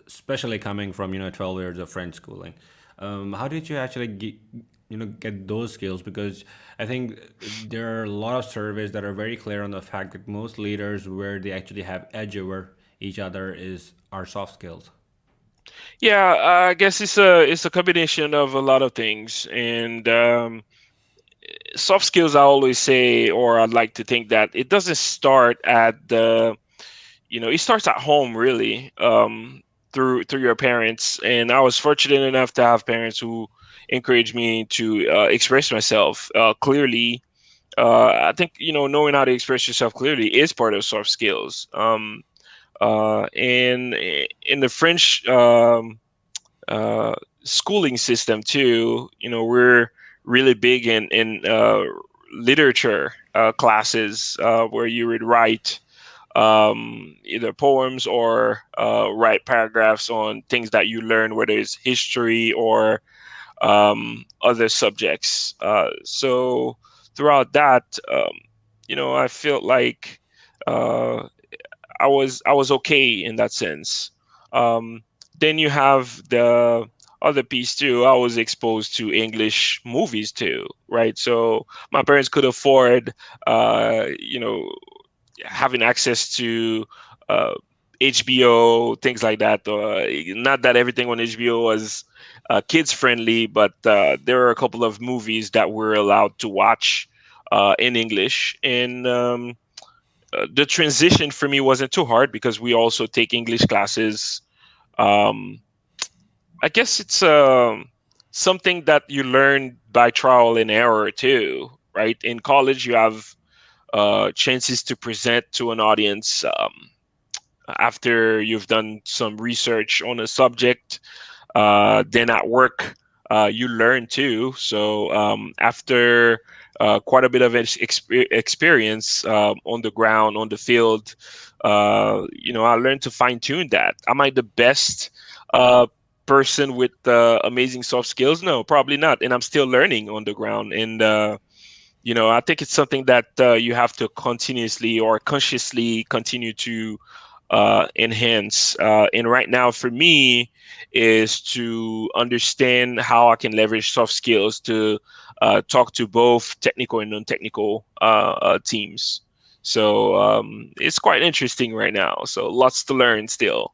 especially coming from 12 years of French schooling? How did you actually get those skills? Because I think there are a lot of surveys that are very clear on the fact that most leaders, where they actually have edge over each other, is our soft skills. Yeah, I guess it's a combination of a lot of things, and soft skills. I always say, or I'd like to think that it doesn't start at it starts at home, really, through your parents. And I was fortunate enough to have parents who encouraged me to express myself clearly. I think knowing how to express yourself clearly is part of soft skills. And in the French uh, schooling system too, we're really big in literature classes where you would write either poems or write paragraphs on things that you learn, whether it's history or other subjects. So throughout that, I felt like uh, I was okay in that sense. Um, then you have the other piece too. I was exposed to English movies too, right? So my parents could afford, having access to uh, HBO, things like that. Not that everything on HBO was kids friendly, but there are a couple of movies that we're allowed to watch in English. And the transition for me wasn't too hard because we also take English classes. Um, I guess it's something that you learn by trial and error too, right? In college, you have chances to present to an audience after you've done some research on a subject. Then at work, you learn too. So after quite a bit of experience on the ground, on the field, I learned to fine tune that. Am I the best uh, person with amazing soft skills? No, probably not. And I'm still learning on the ground. And I think it's something that you have to continuously or consciously continue to enhance. And right now, for me, is to understand how I can leverage soft skills to talk to both technical and non-technical teams. So it's quite interesting right now. So lots to learn still.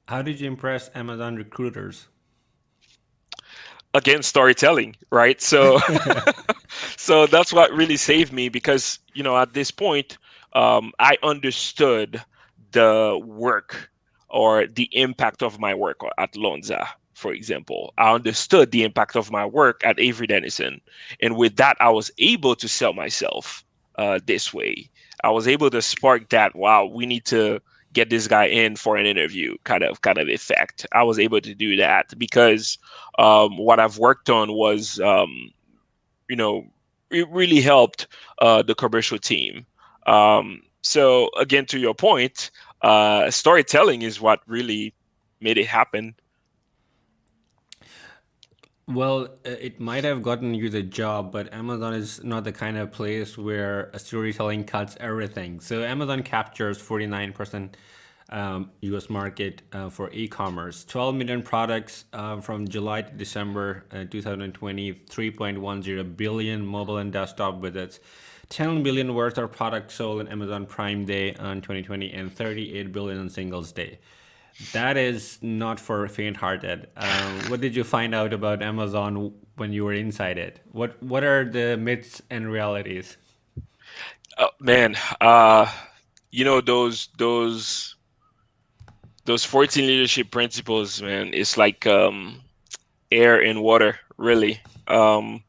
How did you impress Amazon recruiters? again, storytelling, right? So so that's what really saved me because at this point, I understood the work or the impact of my work at Lonza, for example. I understood the impact of my work at Avery Dennison, and with that, I was able to sell myself this way. I was able to spark that. Wow, we need to get this guy in for an interview kind of effect. I was able to do that because what I've worked on was you know, it really helped the commercial team. So again, to your point, storytelling is what really made it happen. Well, it might have gotten you the job, but Amazon is not the kind of place where a storytelling cuts everything. So Amazon captures 49% US market for e-commerce, 12 million products from July to December 2020, 3.10 billion mobile and desktop visits, 10 billion worth of products sold on Amazon Prime Day on 2020, and 38 billion on Singles Day. That is not for faint-hearted. What did you find out about Amazon when you were inside it? What are the myths and realities? Man, those 14 leadership principles, man, it's like air and water, really. To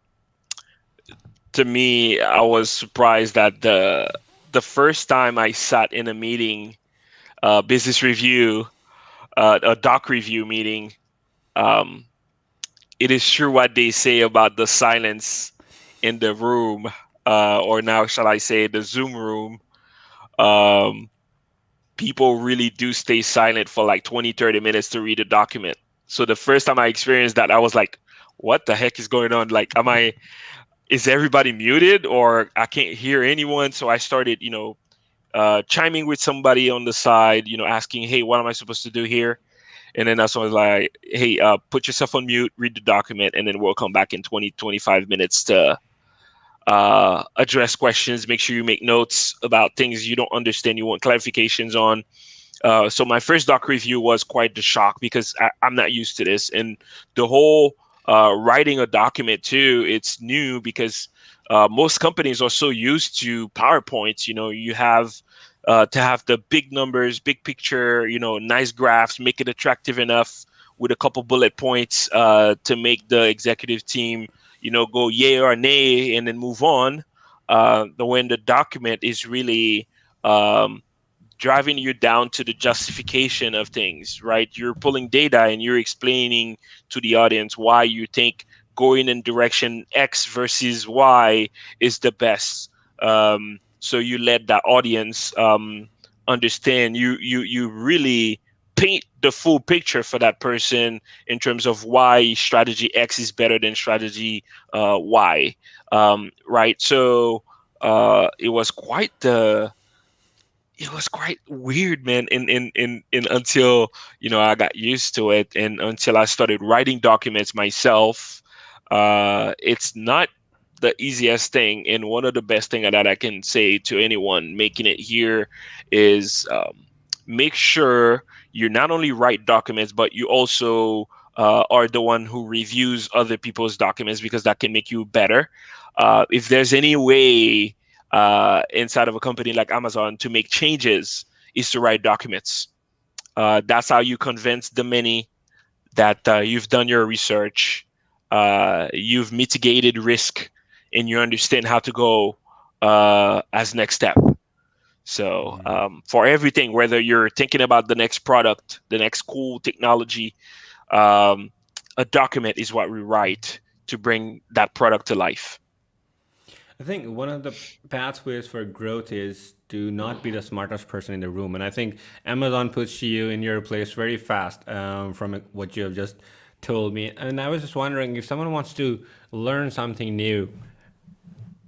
me, I was surprised that the first time I sat in a meeting, business review, a doc review meeting, um, it is true what they say about the silence in the room, or now shall I say the Zoom room. Um, People really do stay silent for like 20, 30 minutes to read a document. So the first time I experienced that, I was like, what the heck is going on? Like, is everybody muted or I can't hear anyone? So I started, chiming with somebody on the side, asking, hey, what am I supposed to do here? And then that's when I was like, hey, put yourself on mute, read the document, and then we'll come back in 20, 25 minutes to address questions. Make sure you make notes about things you don't understand, you want clarifications on. So my first doc review was quite the shock because I'm not used to this. And the whole writing a document too, it's new because most companies are so used to PowerPoints. You have to have the big numbers, big picture, nice graphs, make it attractive enough with a couple bullet points to make the executive team, go yay or nay and then move on. When the document is really driving you down to the justification of things, right? You're pulling data and you're explaining to the audience why you think going in direction X versus Y is the best. So you let that audience understand. You really paint the full picture for that person in terms of why strategy X is better than strategy Y, right? So it was quite weird, man. In until I got used to it, and until I started writing documents myself. It's not the easiest thing, and one of the best thing that I can say to anyone making it here is make sure you not only write documents, but you also are the one who reviews other people's documents because that can make you better. If there's any way inside of a company like Amazon to make changes is to write documents. That's how you convince the many that you've done your research, you've mitigated risk, and you understand how to go as next step. So for everything, whether you're thinking about the next product, the next cool technology, um, a document is what we write to bring that product to life. I think one of the pathways for growth is to not be the smartest person in the room. And I think Amazon puts you in your place very fast from what you have just told me. And I was just wondering if someone wants to learn something new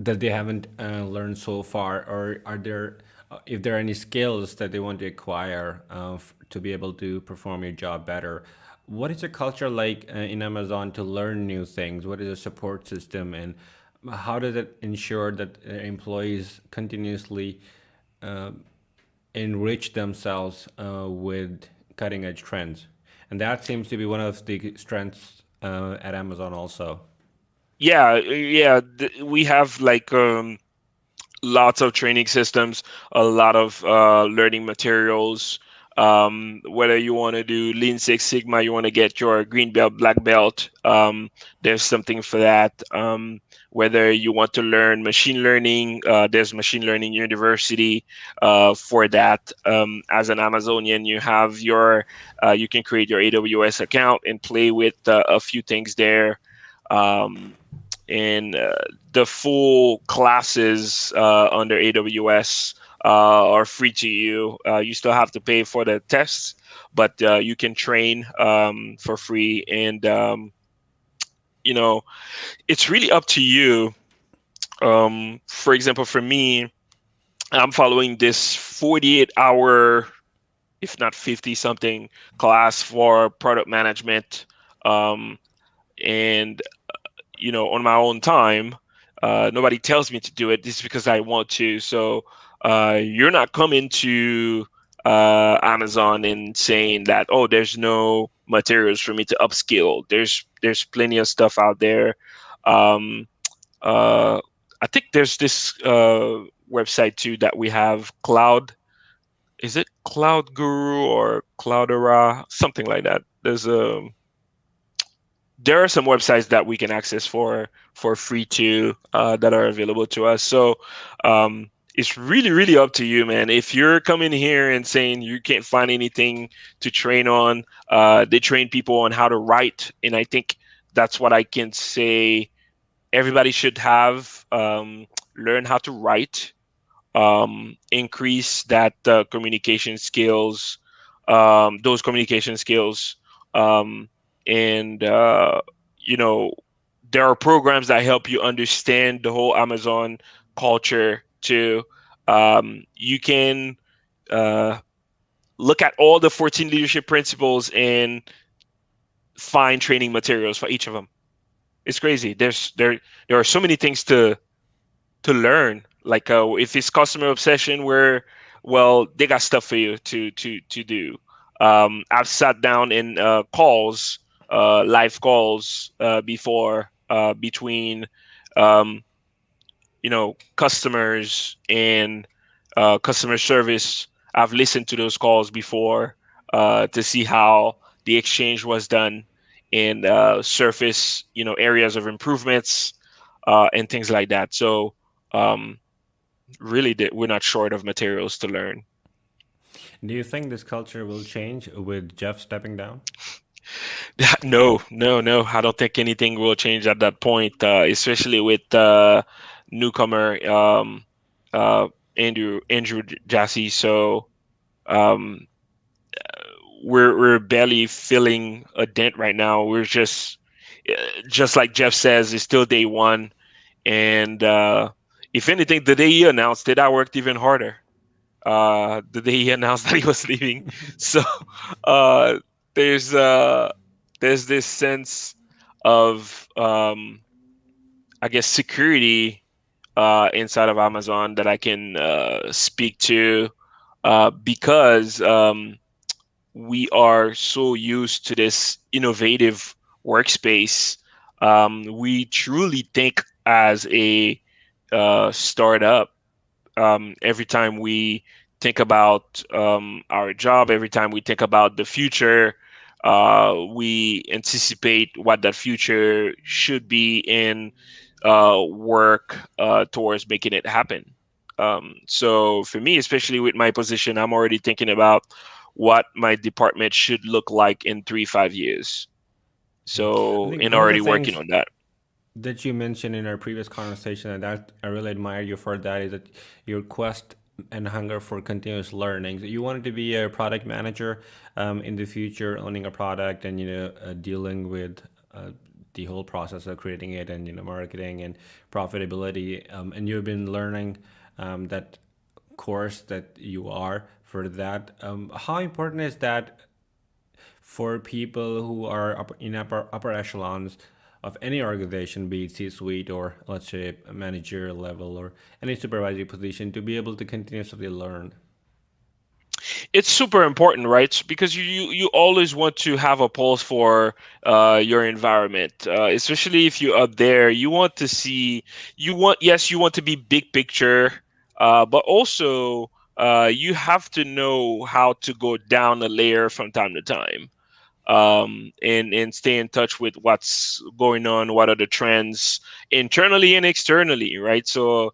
that they haven't learned so far, or are there, if there are any skills that they want to acquire to be able to perform your job better. What is the culture like in Amazon to learn new things? What is the support system, and how does it ensure that employees continuously uh, enrich themselves with cutting edge trends? And that seems to be one of the strengths at Amazon also. Yeah. We have like lots of training systems, a lot of learning materials. Whether you want to do Lean Six Sigma, you want to get your green belt, black belt, there's something for that. Whether you want to learn machine learning, there's Machine Learning University for that. As an Amazonian, you can create your AWS account and play with a few things there. Um, and the full classes under AWS are free to you. You still have to pay for the tests, but you can train for free. And you know, it's really up to you. For example, for me, I'm following this 48-hour, if not 50 something, class for product management. Um, and on my own time. Nobody tells me to do it. This is because I want to. So you're not coming to Amazon and saying that, oh, there's no materials for me to upskill. There's plenty of stuff out there. Um, uh, I think there's this website too that we have, Cloud. Is it Cloud Guru or Cloudera? Something like that. There are some websites that we can access for free too, that are available to us. So it's really up to you, man. If you're coming here and saying you can't find anything to train on, they train people on how to write, and I think that's what I can say. Everybody should have learn how to write, increase that communication skills, those communication skills, um, and you know, there are programs that help you understand the whole Amazon culture too. You can uh, look at all the 14 leadership principles and find training materials for each of them. It's crazy. There are so many things to learn. Like if it's customer obsession, where well they got stuff for you to do. I've sat down in calls, live calls before between um, customers and customer service. I've listened to those calls before to see how the exchange was done and surface areas of improvements and things like that. So um, really, we're not short of materials to learn. Do you think this culture will change with Jeff stepping down? No, no, no. I don't think anything will change at that point, especially with newcomer uh, Andrew Jassy. So um, we're barely feeling a dent right now. We're just like Jeff says, it's still day one, and if anything, the day he announced it, I worked even harder. The day he announced that he was leaving. So uh, there's uh, there's this sense of I guess security inside of Amazon that I can speak to because we are so used to this innovative workspace. We truly think as a startup. Every time we think about our job, every time we think about the future, we anticipate what that future should be and work towards making it happen. So for me, especially with my position, I'm already thinking about what my department should look like in 3, 5 years. I So, think and one of the already working things on that. that you mentioned in our previous conversation, and that I really admire you for that, is that your quest and hunger for continuous learning. So you wanted to be a product manager in the future, owning a product and dealing with the whole process of creating it and marketing and profitability. And you've been learning that course that you are for that. How important is that for people who are in upper echelons of any organization, be it C-suite or let's say a managerial level or any supervisory position, to be able to continuously learn? it's super important, right? Because you always want to have a pulse for your environment, especially if you're up there. You want to see, yes, you want to be big picture, but also you have to know how to go down a layer from time to time, and stay in touch with what's going on, what are the trends internally and externally, right? So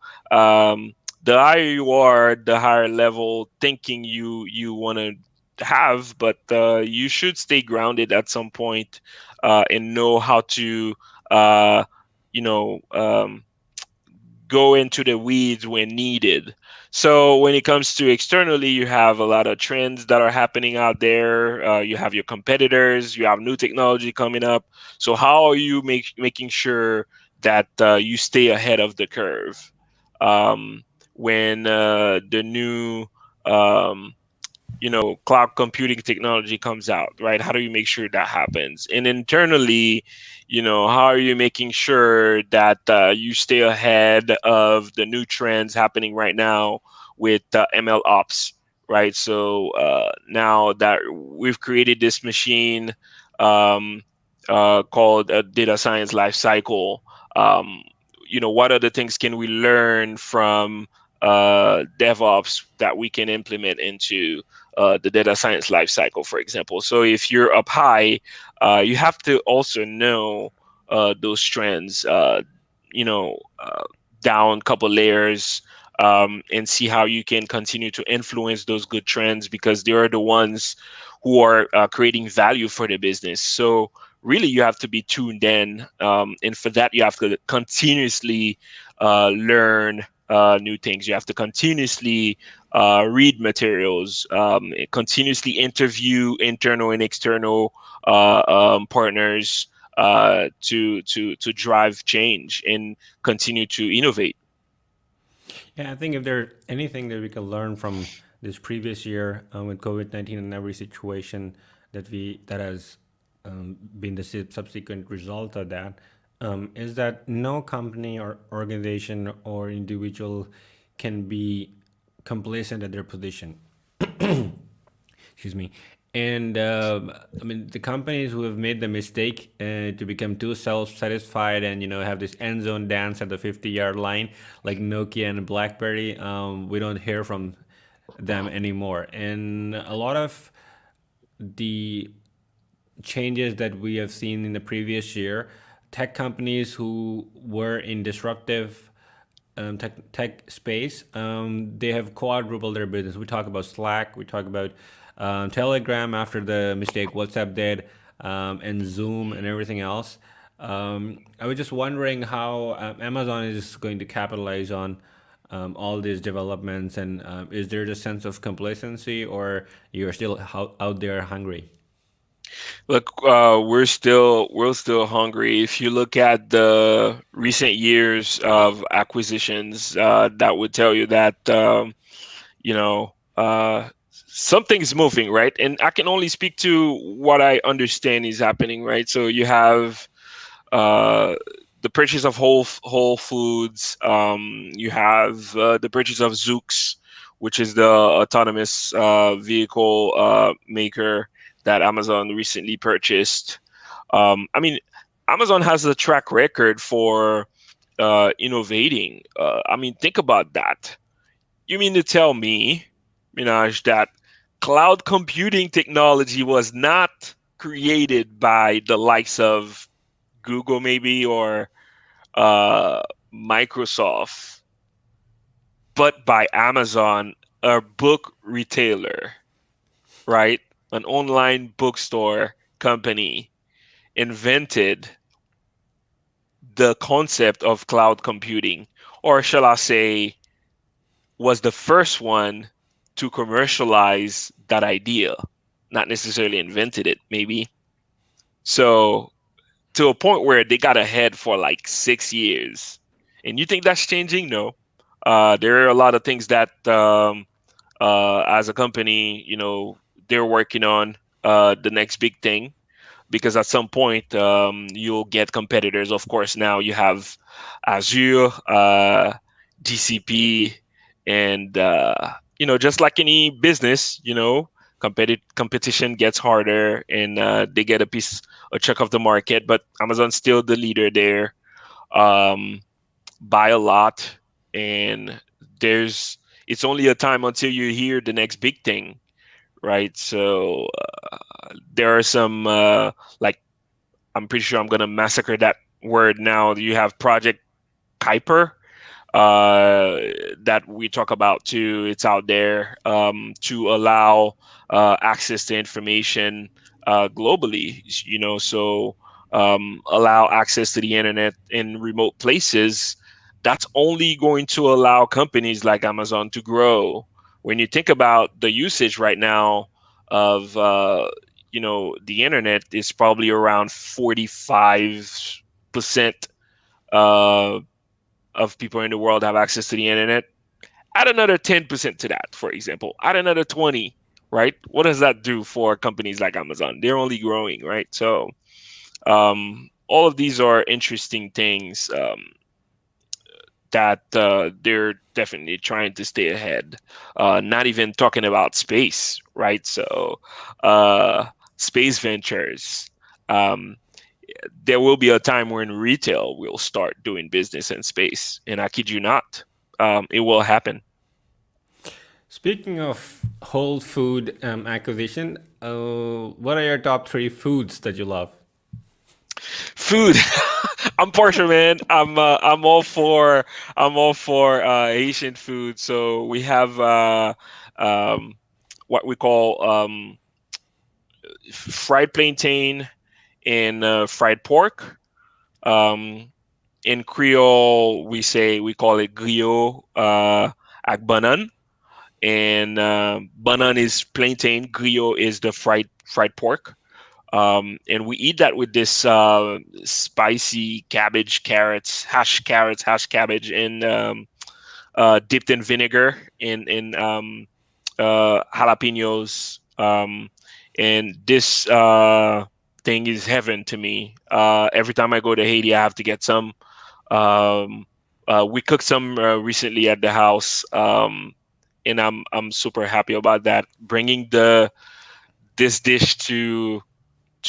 the higher you are, the higher level thinking you want to have, but you should stay grounded at some point, and know how to uh, you know um, go into the weeds when needed. So when it comes to externally, you have a lot of trends that are happening out there. You have your competitors, you have new technology coming up. So how are you making sure that you stay ahead of the curve when the new um, cloud computing technology comes out, right? How do you make sure that happens? And internally, how are you making sure that you stay ahead of the new trends happening right now with ML ops, right? So now that we've created this machine um, called a data science life cycle, um, what other things can we learn from DevOps that we can implement into the data science lifecycle, for example. So if you're up high, you have to also know those trends, you know, uh, down a couple layers, and see how you can continue to influence those good trends because they are the ones who are creating value for the business. So really, you have to be tuned in, and for that, you have to continuously learn new things. You have to continuously read materials, continuously interview internal and external partners to drive change and continue to innovate. Yeah, I think if there's anything that we can learn from this previous year with COVID-19 and every situation that has been the subsequent result of that, is that no company or organization or individual can be complacent at their position. Excuse me. And I mean, the companies who have made the mistake to become too self-satisfied and have this end zone dance at the 50-yard line, like Nokia and Blackberry, we don't hear from them anymore. And a lot of the changes that we have seen in the previous year, tech companies who were in disruptive tech space, they have quadrupled their business. We talk about Slack, we talk about Telegram after the mistake WhatsApp did, and Zoom and everything else. I was just wondering how Amazon is going to capitalize on all these developments, and is there a sense of complacency, or you're still out there hungry? Look, we're still hungry. If you look at the recent years of acquisitions, that would tell you that you know something's moving, right? And I can only speak to what I understand is happening, right? So you have uh, the purchase of Whole Foods. You have the purchase of Zoox, which is the autonomous vehicle maker that Amazon recently purchased. I mean, Amazon has a track record for innovating. I mean, think about that. You mean to tell me, Minaj, that cloud computing technology was not created by the likes of Google, maybe, or uh, Microsoft, but by Amazon, a book retailer, right? An online bookstore company invented the concept of cloud computing, or shall I say, was the first one to commercialize that idea, not necessarily invented it, maybe. So, to a point where they got ahead for like 6 years. And you think that's changing? No. There are a lot of things that, as a company, they're working on the next big thing because at some point you'll get competitors. Of course, now you have Azure, GCP, and just like any business, competition gets harder, and they get a chunk of the market. But Amazon's still the leader there, um, by a lot. And there's it's only a time until you hear the next big thing, right? So there are some like, I'm pretty sure I'm gonna massacre that word now. You have Project Kuiper, uh, that we talk about too. It's out there, to allow access to information globally. So allow access to the internet in remote places. That's only going to allow companies like Amazon to grow. When you think about the usage right now of the internet, is probably around 45% uh, of people in the world have access to the internet. Add another 10% to that, for example. Add another 20, right? What does that do for companies like Amazon? They're only growing, right? So all of these are interesting things, that they're definitely trying to stay ahead. Not even talking about space, right? So space ventures. Um, there will be a time when retail will start doing business in space, and I kid you not, it will happen. Speaking of whole food acquisition, what are your top three foods that you love? Food. I'm partial, man. I'm all for Asian food. So we have um, what we call fried plantain and fried pork. Um, in Creole, we call it griot, agbanan, and banan is plantain, griot is the fried pork. And we eat that with this spicy carrots, hash cabbage, and dipped in vinegar, in jalapenos. And this thing is heaven to me. Every time I go to Haiti, I have to get some. Um, we cooked some recently at the house, and I'm super happy about that. Bringing the this dish to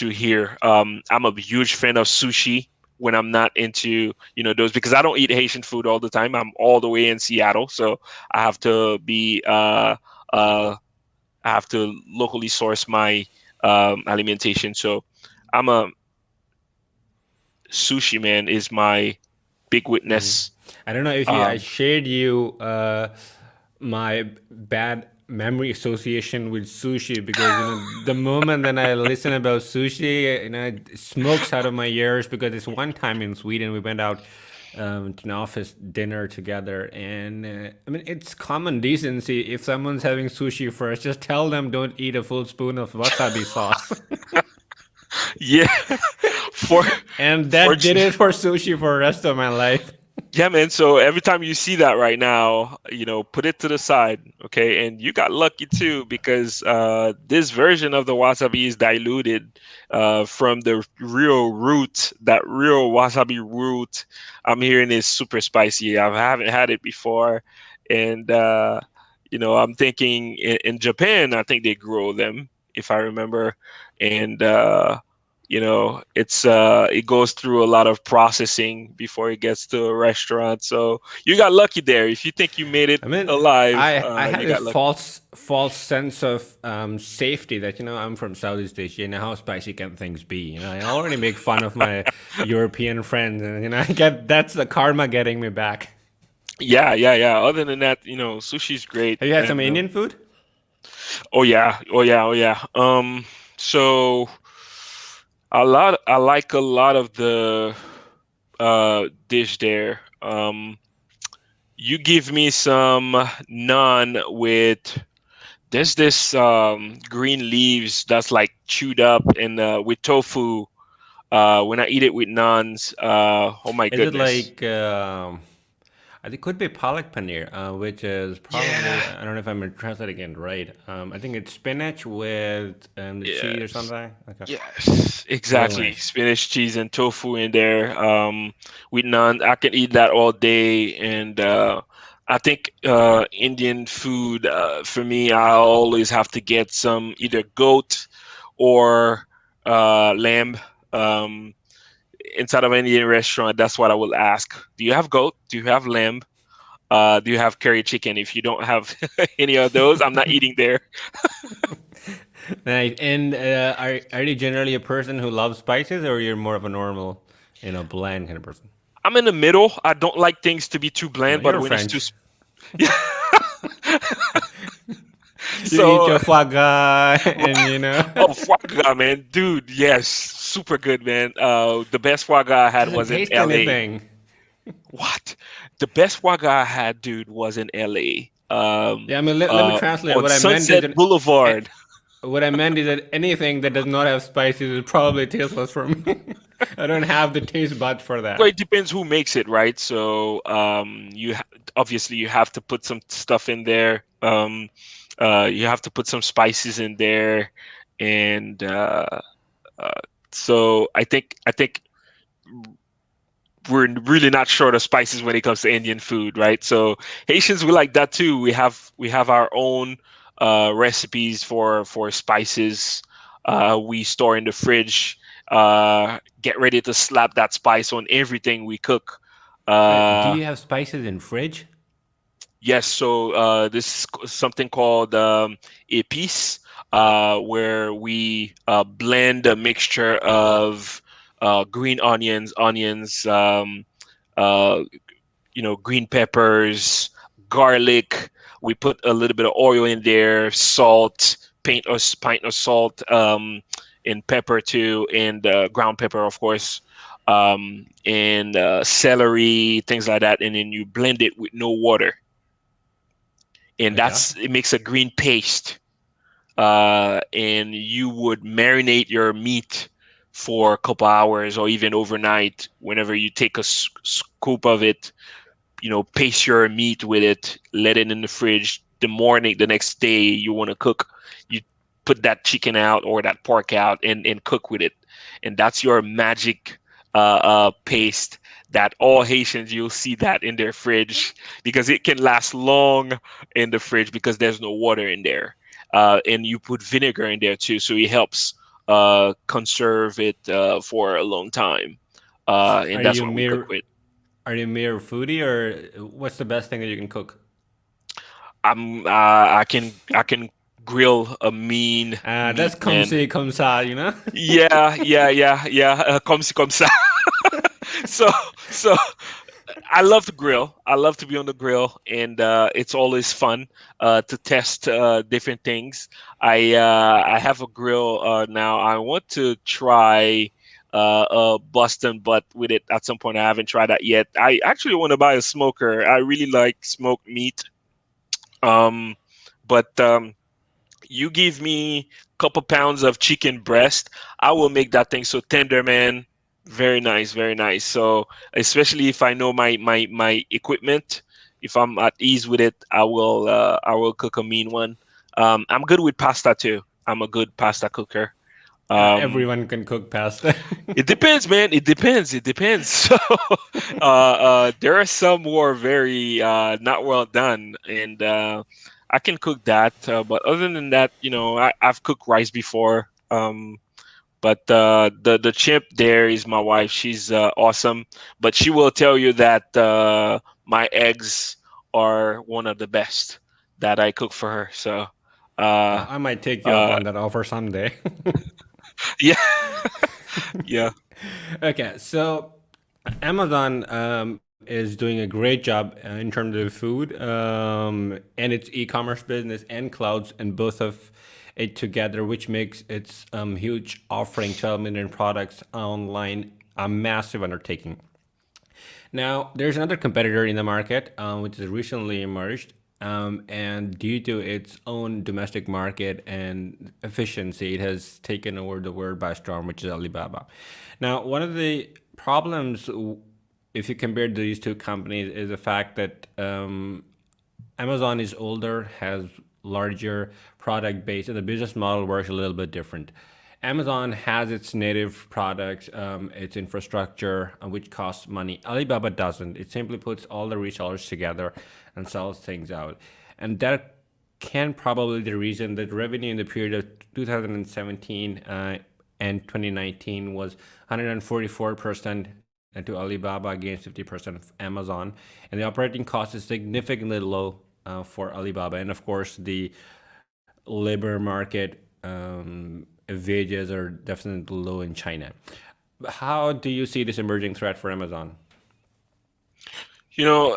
here. I'm a huge fan of sushi when I'm not into those, because I don't eat Haitian food all the time. I'm all the way in Seattle, so I have to be uh, I have to locally source my alimentation. So I'm a sushi man is my big witness. I don't know if I Um, shared you my bad memory association with sushi, because the moment that I listen about sushi, it smokes out of my ears, because this one time in Sweden we went out to an office dinner together, and I mean, it's common decency, if someone's having sushi first, just tell them don't eat a full spoon of wasabi sauce. yeah, for And that did fortunate. it for sushi for the rest of my life. Yeah, man. So every time you see that right now, put it to the side, okay? And you got lucky too, because this version of the wasabi is diluted from the real root. That real wasabi root I'm hearing is super spicy. I haven't had it before, and I'm thinking in Japan, I think they grow them, if I remember, and it goes through a lot of processing before it gets to a restaurant. So you got lucky there. If you think you made it I mean, alive, I had you this got lucky. false sense of safety that I'm from Southeast Asia, and how spicy can things be? I already make fun of my European friends, and I get that's the karma getting me back. Yeah, yeah, yeah. Other than that, sushi's great. Have you had some And Indian food? oh yeah, oh yeah, oh yeah. So I like a lot of the dish there. You give me some naan with there's this green leaves that's like chewed up and with tofu. When I eat it with naans, oh my Is it goodness. like I think it could be Palak Paneer, which is probably, Yeah, I don't know if I'm translating it right. I think it's spinach with the cheese or yes, something. Okay, yes, really exactly. nice. Spinach, cheese, and tofu in there. With naan, I can eat that all day, and I think Indian food for me, I always have to get some either goat or lamb. Um, Inside of an Indian restaurant, that's what I will ask. Do you have goat? Do you have lamb? Do you have curry chicken? If you don't have any of those, I'm not eating there. Nice. And are you generally a person who loves spices, or you're more of a normal, bland kind of person? I'm in the middle. I don't like things to be too bland, but You're when it's too, French. yeah. You eat So, your foie gras, and oh, foie gras, man, dude, yes, super good, man. The best foie gras I had doesn't was in taste LA. anything. What? The best foie gras I had, dude, was in LA. Yeah, I mean, let me translate. On What I meant is Sunset that eh, Boulevard. what I meant is that anything that does not have spices is probably tasteless for me. I don't have the taste buds for Well, that. it depends who makes it, right? So, you ha obviously you have to put some stuff in there. You have to put some spices in there, and uh, so I think we're really not short of spices when it comes to Indian food, right? So Haitians, we like that too. We have our own recipes for spices. We store in the fridge. Get ready to slap that spice on everything we cook. Do Uh, you have spices in fridge? yes, so this is something called épices, where we blend a mixture of green onions, uh, green peppers, garlic. We put a little bit of oil in there, salt, pint of salt, and pepper too, and ground pepper, of course, and celery, things like that. And then you blend it with no water, and Okay. that's it makes a green paste. And you would marinate your meat for a couple hours or even overnight. Whenever you take a scoop of it, paste your meat with it, let it in the fridge. The next day you want to cook, you put that chicken out or that pork out and cook with it. And that's your magic paste that all Haitians, you'll see that in their fridge because it can last long in the fridge because there's no water in there. And you put vinegar in there too, so it helps conserve it for a long time. And Are that's you what we cook mere with. are you mere foodie, or what's the best thing that you can cook? I can grill a mean meat, That's comme man. ci, comme ça, you know? Yeah, yeah, yeah, yeah. Comme ci, comme ça. So, so I love to grill. I love to be on the grill, and it's always fun to test different things. I have a grill now. I want to try Boston butt with it at some point. I haven't tried that yet. I actually want to buy a smoker. I really like smoked meat. Um, but you give me a couple pounds of chicken breast, I will make that thing so tender, man. Very nice, very nice. So especially if I know my equipment, if I'm at ease with it, I will cook a mean one. I'm good with pasta too. I'm a good pasta cooker. Um, Everyone can cook pasta. it depends, man. It depends. It depends. So, there are some who are very not well done, and I can cook that. But other than that, I've cooked rice before. But the champ there is my wife. She's awesome, but she will tell you that my eggs are one of the best that I cook for her. So, uh, I might take you up uh, on that offer someday. yeah, yeah. Okay, so Amazon is doing a great job in terms of food and its e-commerce business and clouds, and both of it together, which makes its huge offering 12 million products online a massive undertaking. Now, there's another competitor in the market, which has recently emerged, and due to its own domestic market and efficiency, it has taken over the world by storm, which is Alibaba. Now, one of the problems, if you compare these two companies, is the fact that Amazon is older, has larger product base, and the business model works a little bit different. Amazon has its native products, its infrastructure, which costs money. Alibaba doesn't. It simply puts all the resellers together and sells things out. And that can probably be the reason that revenue in the period of 2017 and 2019 was 144% to Alibaba against 50% of Amazon. And the operating cost is significantly low for Alibaba. And of course, the labor market wages are definitely low in China. How do you see this emerging threat for Amazon? You know,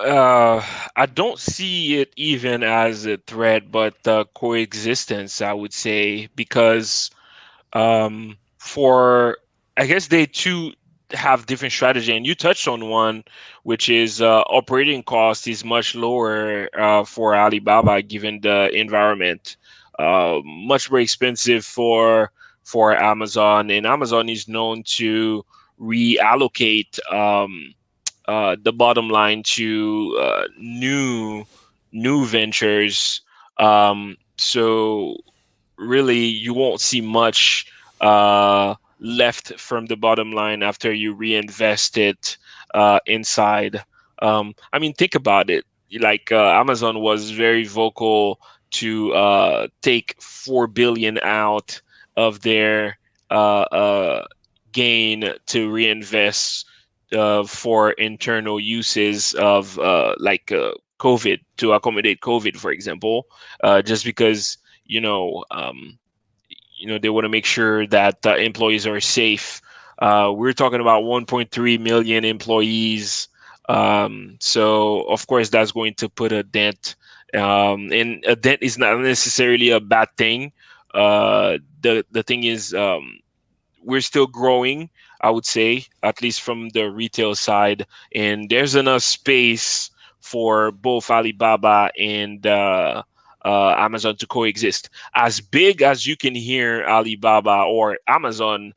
I don't see it even as a threat, but coexistence, I would say, because for I guess they too have different strategy, and you touched on one, which is operating cost is much lower for Alibaba given the environment. Much more expensive for Amazon, and Amazon is known to reallocate the bottom line to new ventures. So really you won't see much left from the bottom line after you reinvest it inside. I mean, think about it. Like Amazon was very vocal to take 4 billion out of their gain to reinvest for internal uses of COVID to accommodate COVID, for example, just because you know they want to make sure that employees are safe. We're talking about 1.3 million employees, so of course that's going to put a dent. And a dent is not necessarily a bad thing. The thing is, we're still growing, I would say, at least from the retail side, and there's enough space for both Alibaba and Amazon to coexist. As big as you can hear Alibaba or Amazon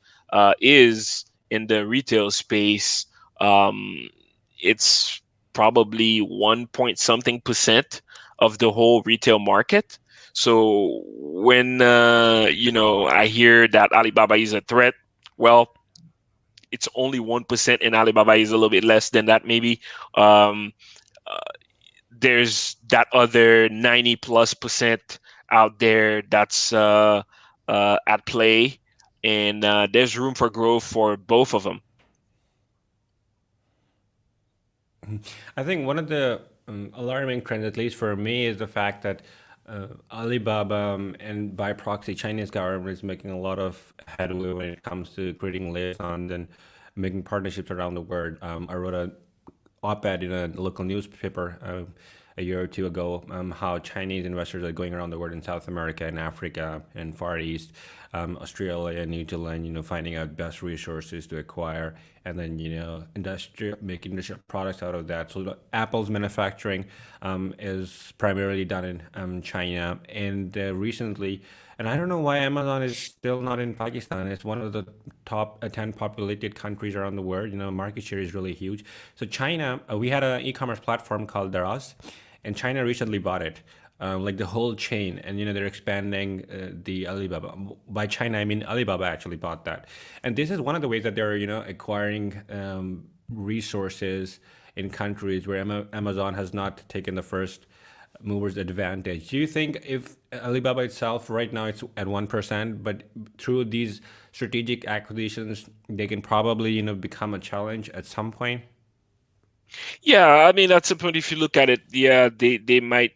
is in the retail space, um, it's probably 1 point something percent of the whole retail market. So when I hear that Alibaba is a threat, well, it's only 1%, and Alibaba is a little bit less than that, maybe. Um, uh, there's that other 90 plus percent out there that's at play, and there's room for growth for both of them. I think one of the alarming trends, at least for me, is the fact that Alibaba and by proxy, Chinese government is making a lot of headway when it comes to creating liaisons and making partnerships around the world. I wrote an op-ed in a local newspaper a year or two ago, how Chinese investors are going around the world in South America and Africa and Far East, Australia, New Zealand, finding out best resources to acquire, and then making industrial products out of that. So Apple's manufacturing is primarily done in China, and recently. And I don't know why Amazon is still not in Pakistan. It's one of the top 10 populated countries around the world. Market share is really huge. So China, we had an e-commerce platform called Gras, and China recently bought it, like the whole chain. And they're expanding the Alibaba. By China, I mean Alibaba actually bought that. And this is one of the ways that they're acquiring resources in countries where Amazon has not taken the first movers advantage. Do you think if Alibaba itself right now it's at 1%, but through these strategic acquisitions, they can probably become a challenge at some point? Yeah, I mean that's a point. If you look at it, yeah, they might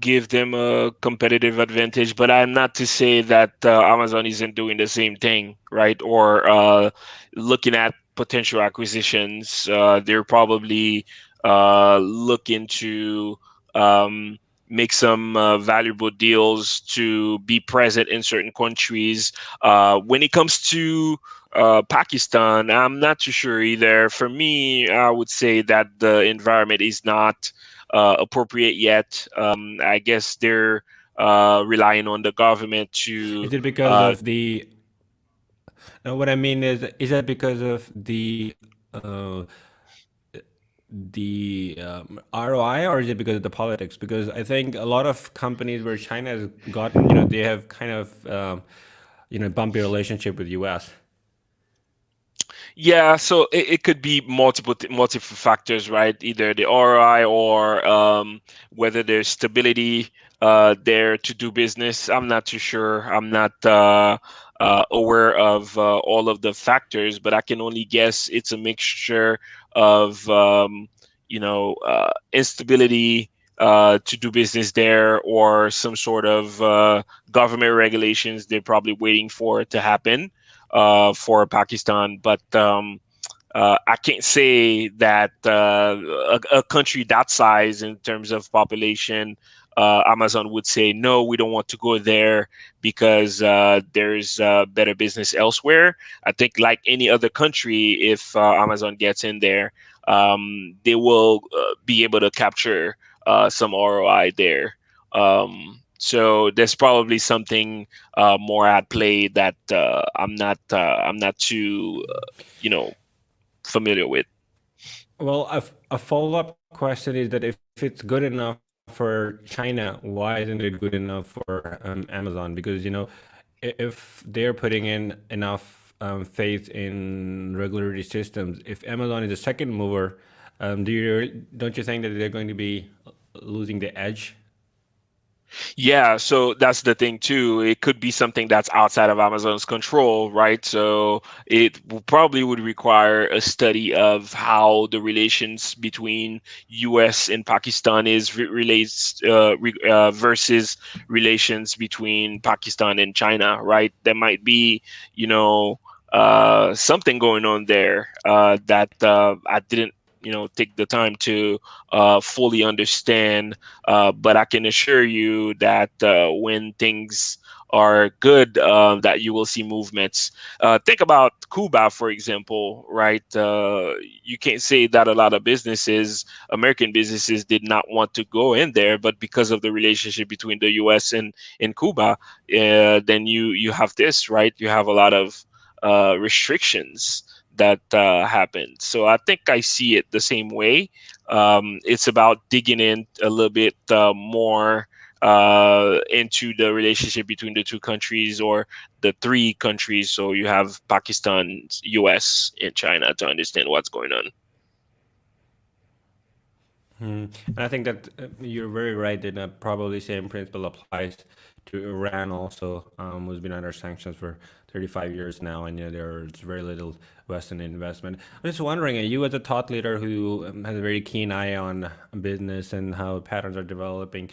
give them a competitive advantage, but I'm not to say that Amazon isn't doing the same thing, right? Or looking at potential acquisitions. They're probably looking to um, make some valuable deals to be present in certain countries. When it comes to Pakistan, I'm not too sure either. For me, I would say that the environment is not appropriate yet. I guess they're relying on the government to. Is it because of the? No, what I mean is that because of uh, the ROI, or is it because of the politics? Because I think a lot of companies where China has gotten, they have kind of bumpy relationship with US? Yeah, so it could be multiple factors, right? Either the ROI or whether there's stability there to do business. I'm not too sure. I'm not aware of all of the factors, but I can only guess it's a mixture of instability to do business there, or some sort of government regulations they're probably waiting for it to happen for Pakistan. But I can't say that a country that size in terms of population, Amazon would say, no, we don't want to go there because there's better business elsewhere. I think, like any other country, if Amazon gets in there, they will be able to capture some ROI there. So there's probably something more at play that I'm not too familiar with. Well, a follow-up question is that if it's good enough for China, why isn't it good enough for Amazon? Because if they're putting in enough faith in regulatory systems, if Amazon is a second mover, don't you think that they're going to be losing the edge? Yeah, so that's the thing too. It could be something that's outside of Amazon's control, right? So probably would require a study of how the relations between US and Pakistan is versus relations between Pakistan and China, right? There might be, something going on there that I didn't, take the time to fully understand, but I can assure you that when things are good, that you will see movements. Think about Cuba, for example, right? You can't say that a lot of American businesses, did not want to go in there, but because of the relationship between the U.S. and Cuba, then you have this, right? You have a lot of restrictions that happen. So I think I see it the same way. It's about digging in a little bit more into the relationship between the two countries, or the three countries. So you have Pakistan, US, and China, to understand what's going on. And I think that you're very right that probably same principle applies to Iran also, who's been under sanctions for 35 years now, and there's very little Western investment. I'm just wondering, you as a thought leader who has a very keen eye on business and how patterns are developing,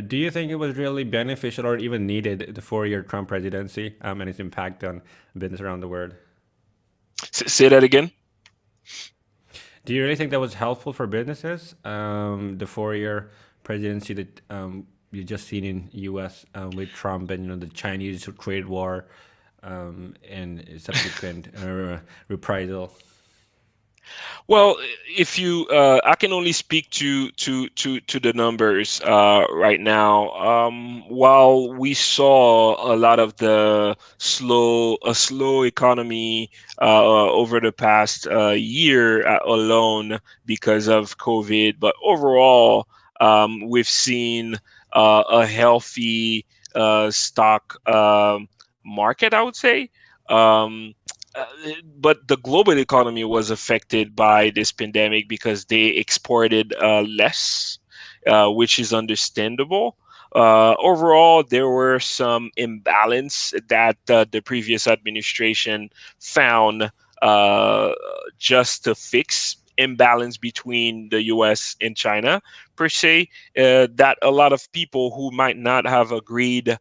do you think it was really beneficial or even needed the 4-year Trump presidency and its impact on business around the world? Say that again. Do you really think that was helpful for businesses? The 4-year presidency that you just seen in U.S. With Trump and the Chinese trade war and subsequent reprisal. Well, if you, I can only speak to the numbers right now. While we saw a lot of a slow economy over the past year alone because of COVID, but overall, we've seen a healthy stock market, I would say. Um, uh, but the global economy was affected by this pandemic because they exported less, which is understandable. Overall, there were some imbalance that the previous administration found uh, just to fix imbalance between the US and China, per se, that a lot of people who might not have agreed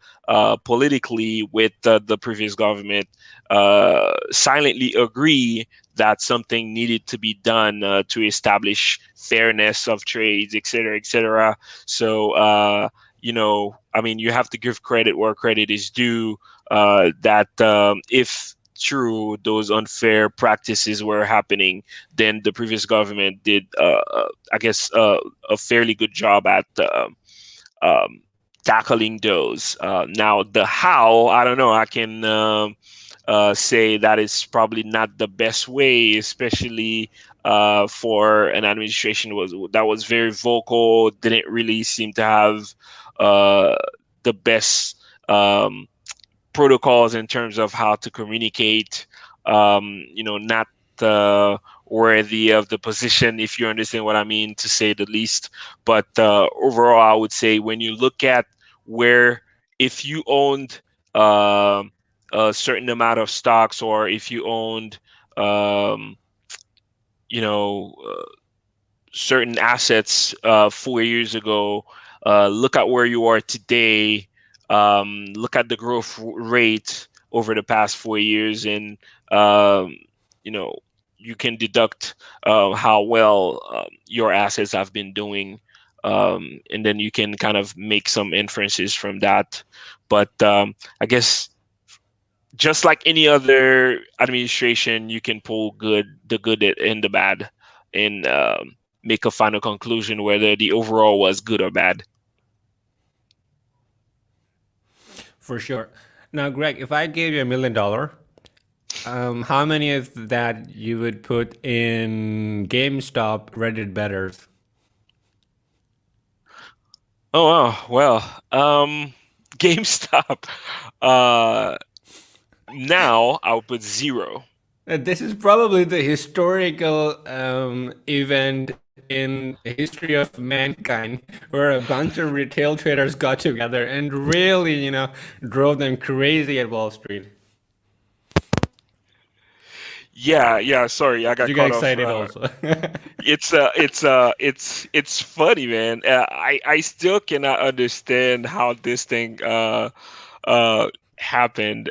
politically with the previous government silently agree that something needed to be done to establish fairness of trades, et cetera, et cetera. So, I mean, you have to give credit where credit is due. That if true those unfair practices were happening, then the previous government did, I guess, a fairly good job at um, tackling those. Now, the how, I don't know. I can say that is probably not the best way, especially for an administration that was very vocal, didn't really seem to have uh, the best. Um, protocols in terms of how to communicate. Not worthy of the position, if you understand what I mean, to say the least. But overall, I would say when you look at where, if you owned a certain amount of stocks, or if you owned um, you know certain assets 4 years ago, look at where you are today. Look at the growth rate over the past 4 years, and um, you know you can deduct how well your assets have been doing, and then you can kind of make some inferences from that. But I guess just like any other administration, you can pull the good and the bad, and make a final conclusion whether the overall was good or bad. For sure. Now, Greg, if I gave you $1 million, how many of that you would put in GameStop Reddit betters? Oh wow, well, GameStop. Uh, Now I'll put zero. This is probably the historical event in the history of mankind where a bunch of retail traders got together and really, drove them crazy at Wall Street. Yeah, yeah. Sorry, I Did got you get caught off. excited also? It's funny, man. I still cannot understand how this thing uh happened.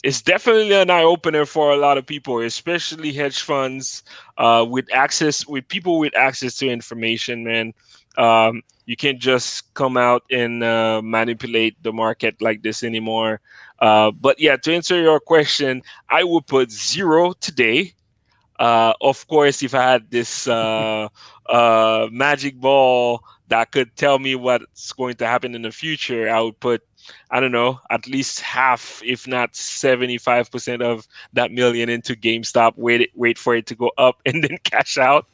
It's definitely an eye opener for a lot of people, especially hedge funds, with people with access to information, man. You can't just come out and manipulate the market like this anymore. But yeah, to answer your question, I would put zero today. Of course, if I had this magic ball that could tell me what's going to happen in the future, I would put, I don't know, at least half, if not 75% of that million into GameStop. Wait for it to go up and then cash out.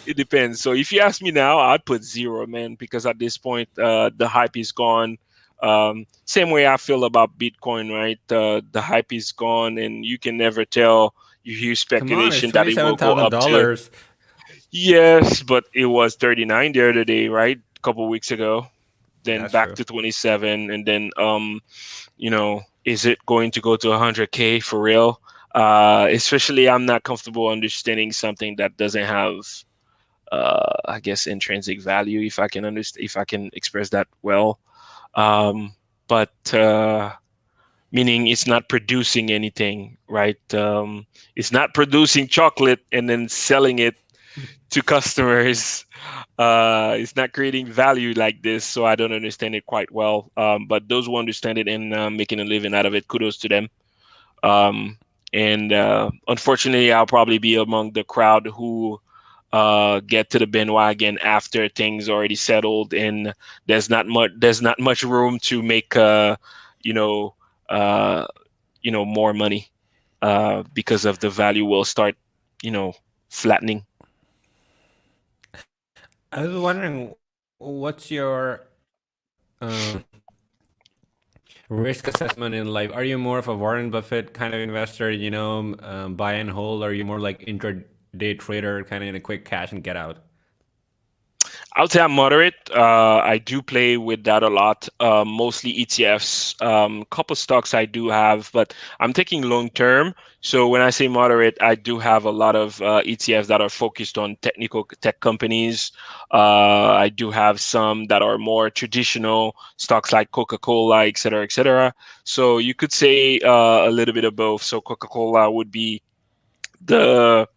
It depends. So if you ask me now, I'd put zero, man, because at this point, the hype is gone. Same way I feel about Bitcoin, right? The hype is gone, and you can never tell. You hear Come on, it's speculation that it will twenty-seven go thousand up to, dollars. yes, but it was 39 the other day, right? A couple weeks ago. Then That's back true. to 27, and then is it going to go to 100K for real? Especially, I'm not comfortable understanding something that doesn't have, I guess, intrinsic value, if I can understand, if I can express that well. Um, but Meaning it's not producing anything, right? It's not producing chocolate and then selling it to customers. It's not creating value like this, so I don't understand it quite well. But those who understand it and making a living out of it, kudos to them. Um, and Unfortunately, I'll probably be among the crowd who get to the bandwagon after things already settled, and there's not much room to make you know uh, more money, because of the value will start you know flattening. I was wondering, what's your risk assessment in life? Are you more of a Warren Buffett kind of investor, buy and hold? Or are you more like intraday trader, kind of in a quick cash and get out? I would say I'm moderate. I do play with that a lot, mostly ETFs. Couple stocks I do have, but I'm taking long term. So when I say moderate, I do have a lot of ETFs that are focused on technical tech companies. I do have some that are more traditional stocks like Coca-Cola, et cetera, et cetera. So you could say a little bit of both. So Coca-Cola would be the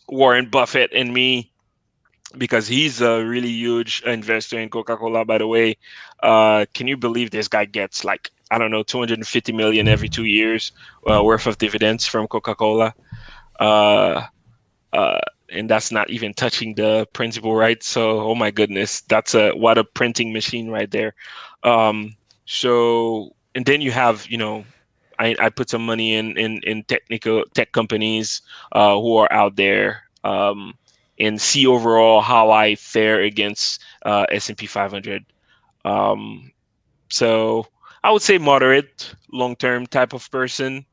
Warren Buffett and me, because he's a really huge investor in Coca-Cola, by the way. Can you believe this guy gets, like, I don't know, 250 million every 2 years worth of dividends from Coca-Cola? Uh, uh, and that's not even touching the principal, right? So, oh my goodness, that's what a printing machine right there. And then you have, I put some money in technical tech companies who are out there, and see overall how I fare against S&P 500. Um, So I would say moderate, long-term type of person,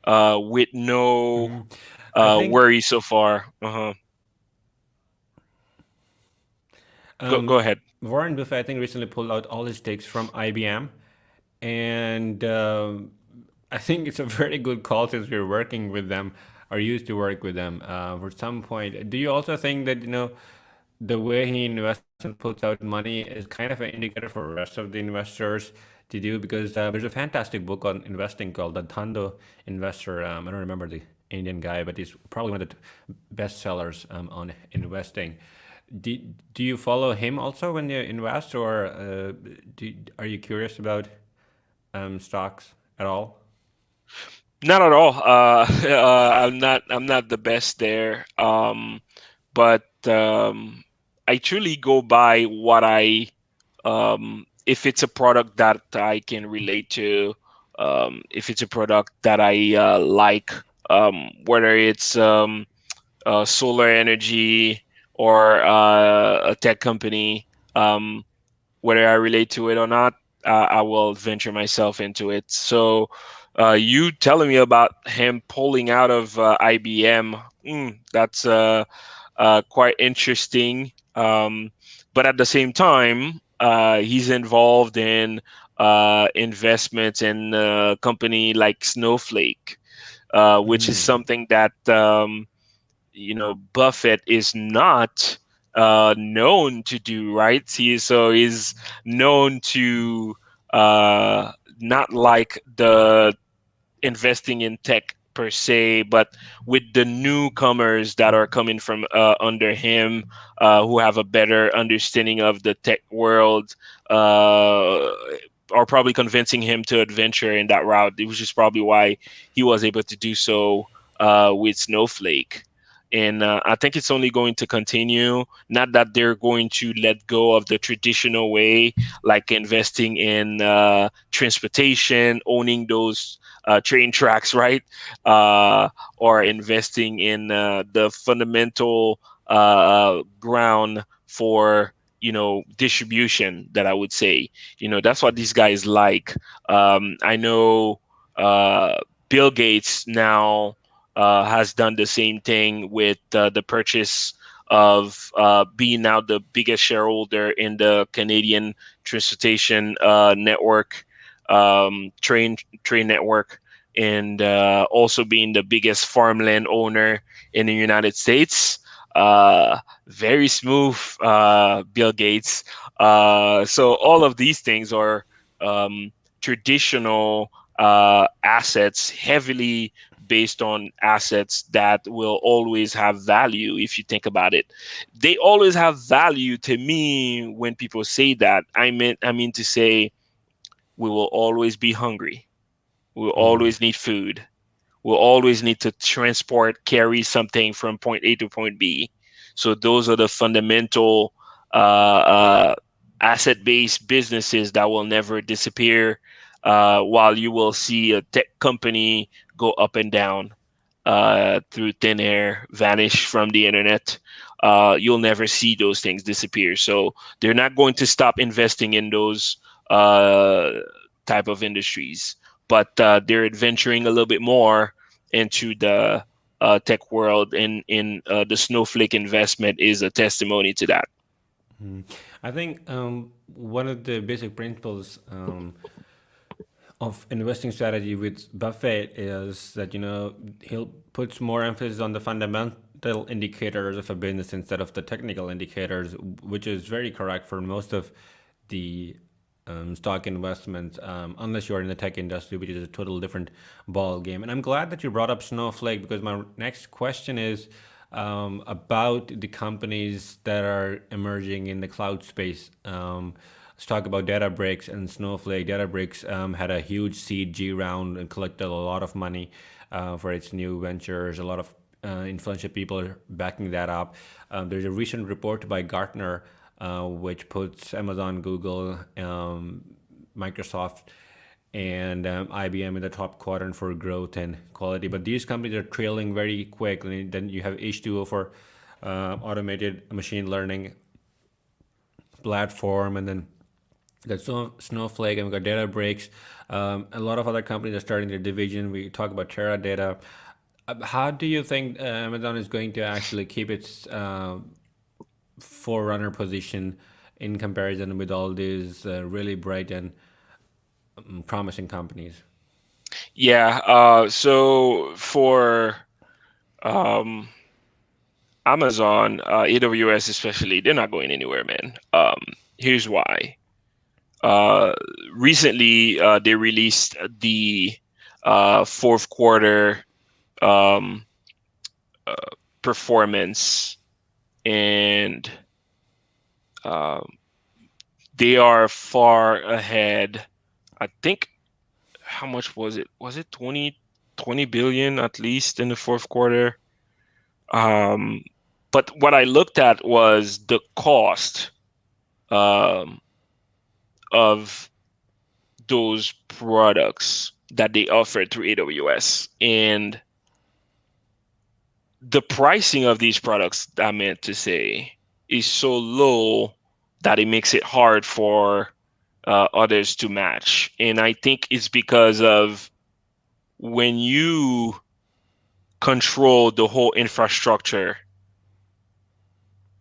with no Mhm. I think worry so far. Uh-huh. Go um, ahead. Warren Buffett, I think, recently pulled out all his stakes from IBM, and I think it's a very good call since we're working with them or used to work with them for some point. Do you also think that the way he invests and puts out money is kind of an indicator for the rest of the investors to do? Because there's a fantastic book on investing called The Thando Investor. I don't remember the Indian guy, but he's probably one of the best sellers on investing. Do you follow him also when you invest, or are you curious about stocks at all? Not at all. I'm not the best there. But I truly go by what if it's a product that I can relate to, if it's a product that I like, whether it's solar energy or a tech company, um, whether I relate to it or not, I will venture myself into it. So, you telling me about him pulling out of IBM, that's quite interesting. But at the same time, he's involved in investments in a company like Snowflake, which is Mm. something that Buffett is not known to do, right? He's known to not like the investing in tech per se, but with the newcomers that are coming from under him, who have a better understanding of the tech world, uh, are probably convincing him to adventure in that route, which is probably why he was able to do so with Snowflake. And I think it's only going to continue. Not that they're going to let go of the traditional way, like investing in transportation, owning those train tracks, right? Or investing in the fundamental ground for distribution. That I would say, that's what these guys like. I know Bill Gates now has done the same thing with the purchase of being now the biggest shareholder in the Canadian transportation network, train network, and also being the biggest farmland owner in the United States. Very smooth, Bill Gates. So all of these things are traditional assets, heavily based on assets that will always have value. If you think about it, they always have value to me. When people say that, I mean to say we will always be hungry. We'll Mm. always need food. We'll always need to transport, carry something from point A to point B. So those are the fundamental asset-based businesses that will never disappear. While you will see a tech company go up and down through thin air, vanish from the internet. You'll never see those things disappear. So they're not going to stop investing in those uh, type of industries, but they're adventuring a little bit more into the tech world, and in the Snowflake investment is a testimony to that. Mm. I think one of the basic principles of investing strategy with Buffett is that he'll puts more emphasis on the fundamental indicators of a business instead of the technical indicators, which is very correct for most of the stock investments, unless you're in the tech industry, which is a total different ball game. And I'm glad that you brought up Snowflake because my next question is about the companies that are emerging in the cloud space. Let's talk about DataBricks and Snowflake. DataBricks had a huge seed G round and collected a lot of money for its new ventures. A lot of influential people are backing that up. There's a recent report by Gartner which puts Amazon, Google, Microsoft, and IBM in the top quadrant for growth and quality. But these companies are trailing very quick. And then you have H2O for automated machine learning platform, and then We got Snowflake, and we got DataBricks. A lot of other companies are starting their division. We talk about Teradata. How do you think Amazon is going to actually keep its forerunner position in comparison with all these really bright and promising companies? Yeah. So for um, Amazon, AWS especially, they're not going anywhere, man. Here's why. Uh, Recently, they released the fourth quarter um, uh, performance, and um, they are far ahead. I think, how much was it? Was it 20 billion at least in the fourth quarter? Um, but what I looked at was the cost um, of those products that they offered through AWS. And the pricing of these products, I meant to say, is so low that it makes it hard for others to match. And I think it's because of when you control the whole infrastructure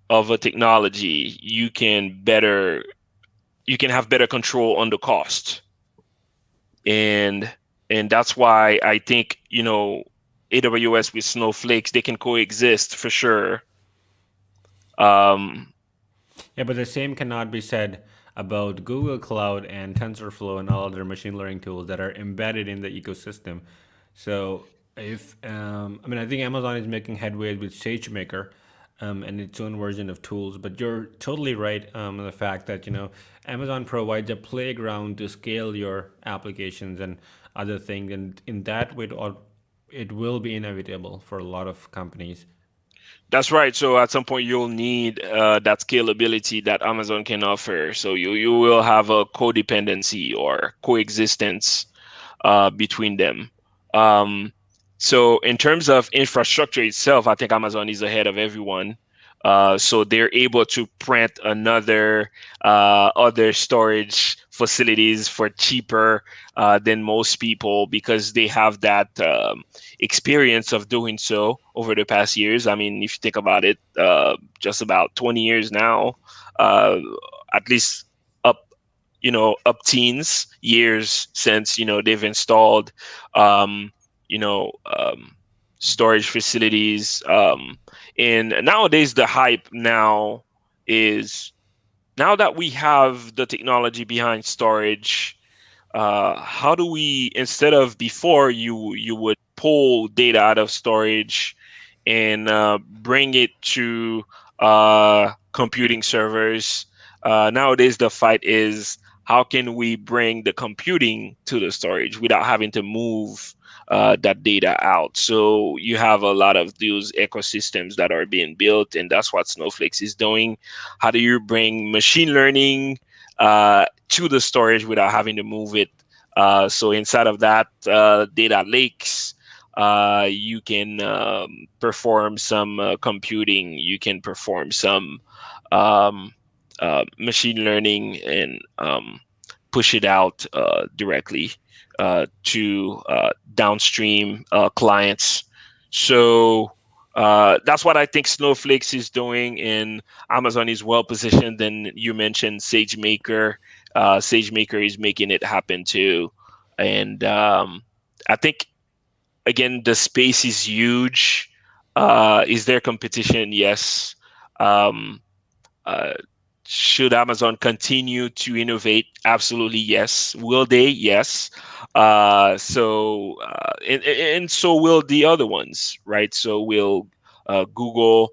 of a technology, you can have better control on the cost. And that's why I think, AWS with Snowflakes, they can coexist for sure. Um, Yeah, but the same cannot be said about Google Cloud and TensorFlow and all other machine learning tools that are embedded in the ecosystem. So, I mean, I think Amazon is making headway with SageMaker and its own version of tools. But you're totally right on the fact that Amazon provides a playground to scale your applications and other things, and in that way, it will be inevitable for a lot of companies. That's right. So at some point you'll need that scalability that Amazon can offer. So you will have a codependency or coexistence between them. Um, so in terms of infrastructure itself, I think Amazon is ahead of everyone. So they're able to print another other storage facilities for cheaper than most people because they have that experience of doing so over the past years. I mean, if you think about it, just about 20 years now, uh, at least up up teens years since they've installed um, you know um, storage facilities, and nowadays the hype now is, now that we have the technology behind storage, how do we, instead of before you would pull data out of storage and bring it to computing servers. Nowadays, the fight is how can we bring the computing to the storage without having to move that data out. So you have a lot of those ecosystems that are being built, and that's what Snowflakes is doing. How do you bring machine learning to the storage without having to move it? So inside of that data lakes, you can perform some computing, you can perform some um, machine learning, and push it out directly to downstream clients. So that's what I think Snowflakes is doing, and Amazon is well positioned. And you mentioned SageMaker. SageMaker is making it happen too. And I think, again, the space is huge. Is there competition? Yes. Um, uh, should Amazon continue to innovate? Absolutely, yes. Will they? Yes. And so will the other ones, right? So will Google,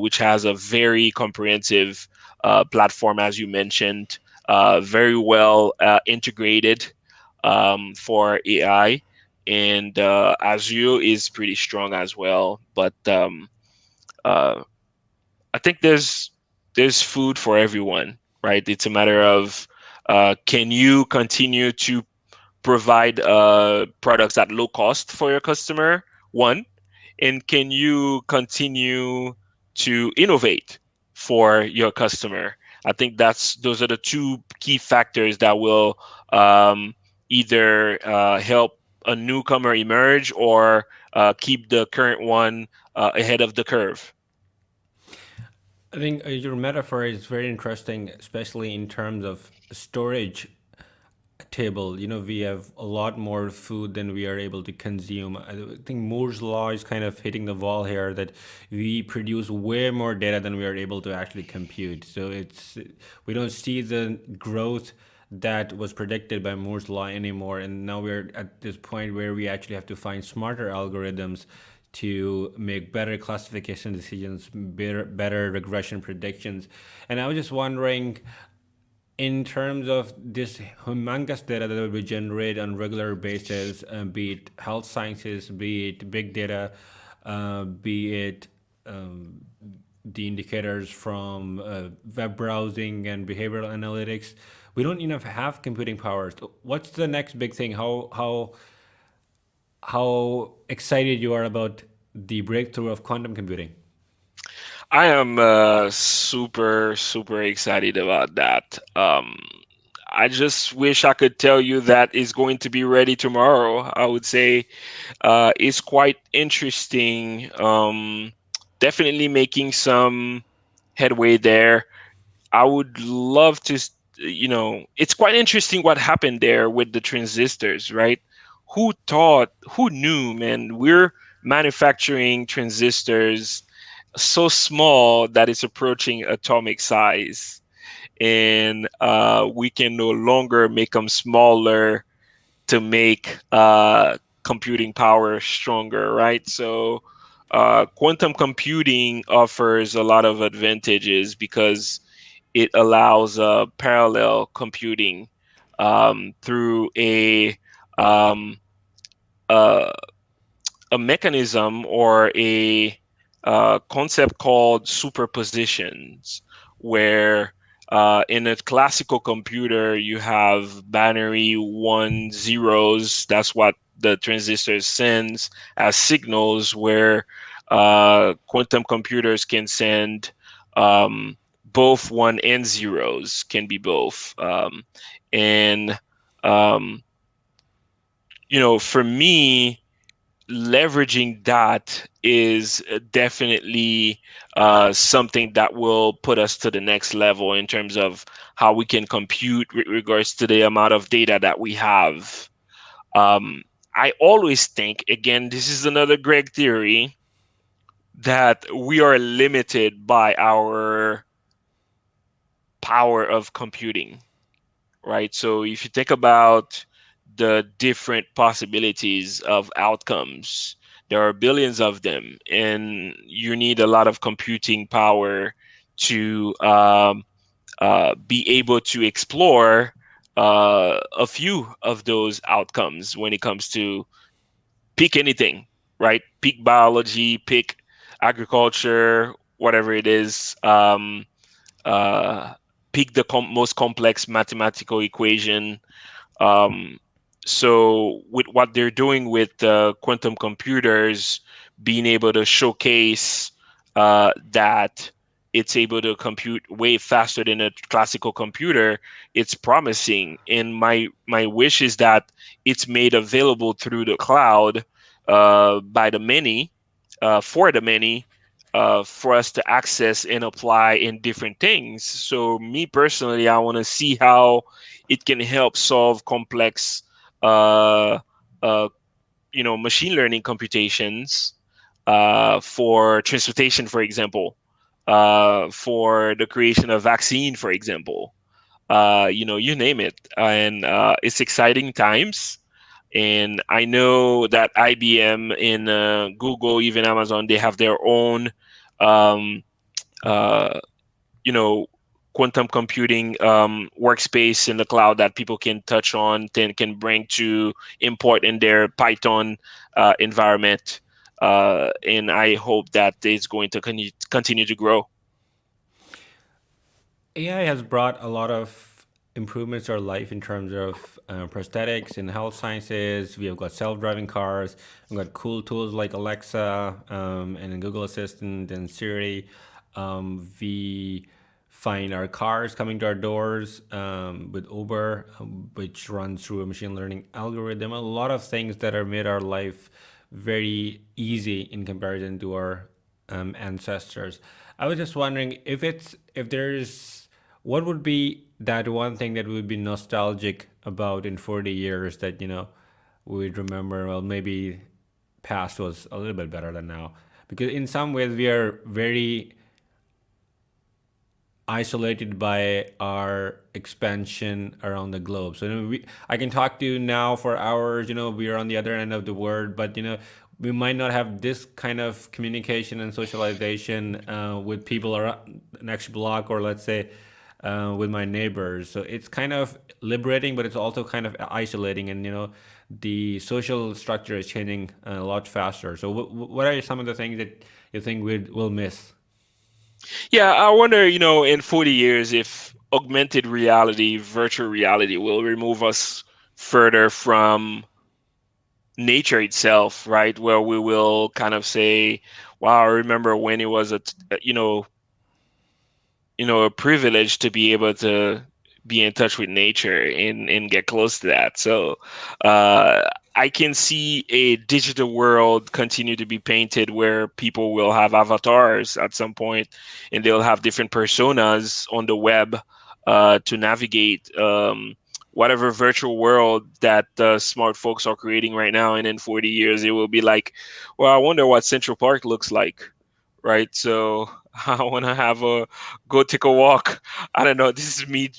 which has a very comprehensive platform, as you mentioned, very well integrated for AI, and Azure is pretty strong as well. But uh, I think there's food for everyone, right? It's a matter of can you continue to provide products at low cost for your customer, one, and can you continue to innovate for your customer? I think those are the two key factors that will um, either help a newcomer emerge or keep the current one ahead of the curve. I think your metaphor is very interesting, especially in terms of storage table. You know, we have a lot more food than we are able to consume. I think Moore's law is kind of hitting the wall here, that we produce way more data than we are able to actually compute. So it's, we don't see the growth that was predicted by Moore's law anymore, and now we're at this point where we actually have to find smarter algorithms to make better classification decisions, better regression predictions. And I was just wondering, in terms of this humongous data that we generate on regular basis, be it health sciences, be it big data, be it the indicators from web browsing and behavioral analytics, we don't enough have computing powers. What's the next big thing? How excited you are about the breakthrough of quantum computing? I am super, super excited about that. I just wish I could tell you that it's going to be ready tomorrow. I would say it's quite interesting. Definitely making some headway there. I would love to, it's quite interesting what happened there with the transistors, right? Who knew, man? We're manufacturing transistors so small that it's approaching atomic size, and we can no longer make them smaller to make computing power stronger, right? So, quantum computing offers a lot of advantages because it allows parallel computing through um, a a mechanism or a concept called superpositions, where in a classical computer you have binary one zeros. That's what the transistor sends as signals, where quantum computers can send both one and zeros, can be both. And um, for me, leveraging that is definitely something that will put us to the next level in terms of how we can compute with regards to the amount of data that we have. Um, I always think, again, this is another Greg theory, that we are limited by our power of computing, right? So if you think about the different possibilities of outcomes, there are billions of them, and you need a lot of computing power to be able to explore a few of those outcomes when it comes to pick anything, right? Pick biology, pick agriculture, whatever it is. Uh, Pick the most complex mathematical equation. um, so with what they're doing with quantum computers, being able to showcase that it's able to compute way faster than a classical computer, it's promising. And my wish is that it's made available through the cloud by the many, for the many, for us to access and apply in different things. So me personally, I want to see how it can help solve complex, uh, uh, machine learning computations for transportation, for example, for the creation of vaccine, for example. You name it, and it's exciting times. And I know that IBM and Google, even Amazon, they have their own um, uh, you know quantum computing workspace in the cloud that people can touch on, then can bring to import in their Python environment. And I hope that it's going to continue to grow. AI has brought a lot of improvements to our life in terms of prosthetics in health sciences. We have got self-driving cars. We've got cool tools like Alexa and Google Assistant and Siri. We find our cars coming to our doors with Uber, which runs through a machine learning algorithm. A lot of things that are made our life very easy in comparison to our ancestors. I was just wondering if there's what would be that one thing that would be nostalgic about in 40 years that we'd remember. Well, maybe past was a little bit better than now, because in some ways we are very isolated by our expansion around the globe. So I can talk to you now for hours. We are on the other end of the world, but we might not have this kind of communication and socialization with people around the next block, or let's say with my neighbors. So it's kind of liberating, but it's also kind of isolating, and the social structure is changing a lot faster. So what are some of the things that you think we'll miss? Yeah, I wonder, in 40 years if augmented reality, virtual reality will remove us further from nature itself, right? Where we will kind of say, wow, I remember when it was a privilege to be able to be in touch with nature and get close to that. So uh, I can see a digital world continue to be painted where people will have avatars at some point, and they'll have different personas on the web to navigate whatever virtual world that smart folks are creating right now. And in 40 years, it will be like, well, I wonder what Central Park looks like, right? So I want to have a go take a walk. I don't know. This is me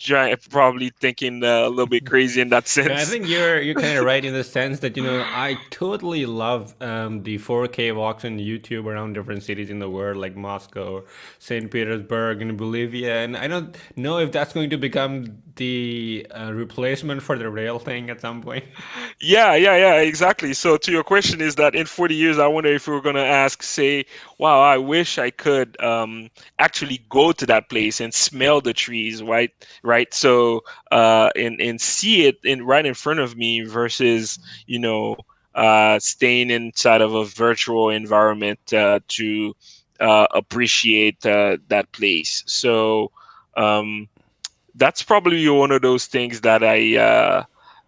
probably thinking a little bit crazy in that Yeah, I sense. think you're kind of right in the sense that I totally love the 4K walks on YouTube around different cities in the world, like Moscow, St. Petersburg, and Bolivia. And I don't know if that's going to become the replacement for the rail thing at some point. Yeah, exactly. So to your question is that in 40 years, I wonder if we were going to ask, say, wow, I wish I could actually go to that place and smell the trees, right? Right. So and see it right in front of me versus, staying inside of a virtual environment to appreciate that place. So um, that's probably one of those things that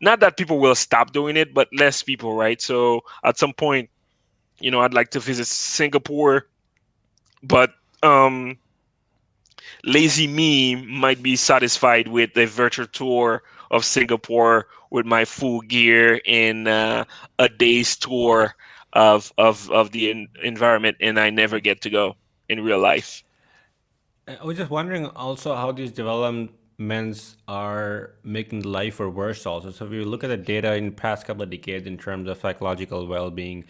not that people will stop doing it, but less people, right? So at some point, I'd like to visit Singapore, but um, lazy me might be satisfied with a virtual tour of Singapore with my full gear and a day's tour of the environment, and I never get to go in real life. I was just wondering also how these developments are making life or worse also. So if you look at the data in the past couple of decades in terms of psychological well-being,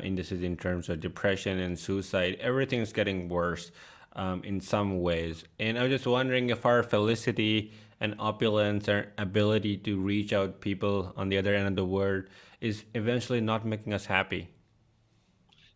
indices in terms of depression and suicide, everything is getting worse in some ways. And I was just wondering if our felicity and opulence, our ability to reach out people on the other end of the world, is eventually not making us happy.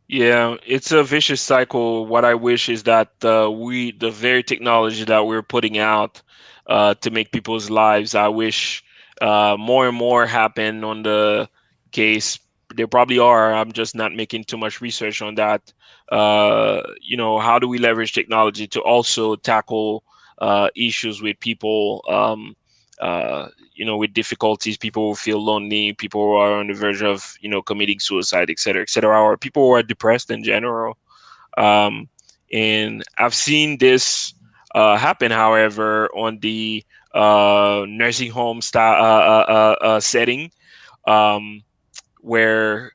Yeah, it's a vicious cycle. What I wish is that the very technology that we're putting out to make people's lives, I wish more and more happen on the case. There probably are. I'm just not making too much research on that. How do we leverage technology to also tackle issues with people? With difficulties, people who feel lonely, people who are on the verge of, committing suicide, et cetera, or people who are depressed in general. Um, and I've seen this happen, however, on the nursing home style setting, um, where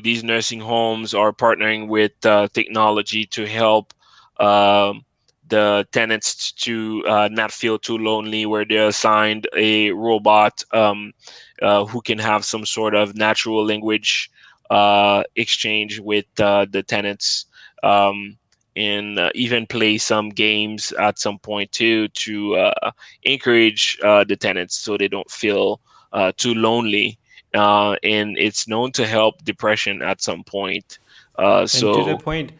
these nursing homes are partnering with technology to help um, the tenants to not feel too lonely, where they're assigned a robot who can have some sort of natural language exchange with the tenants, um, and even play some games at some point too to encourage the tenants so they don't feel too lonely, and it's known to help depression at some point. And to the So point,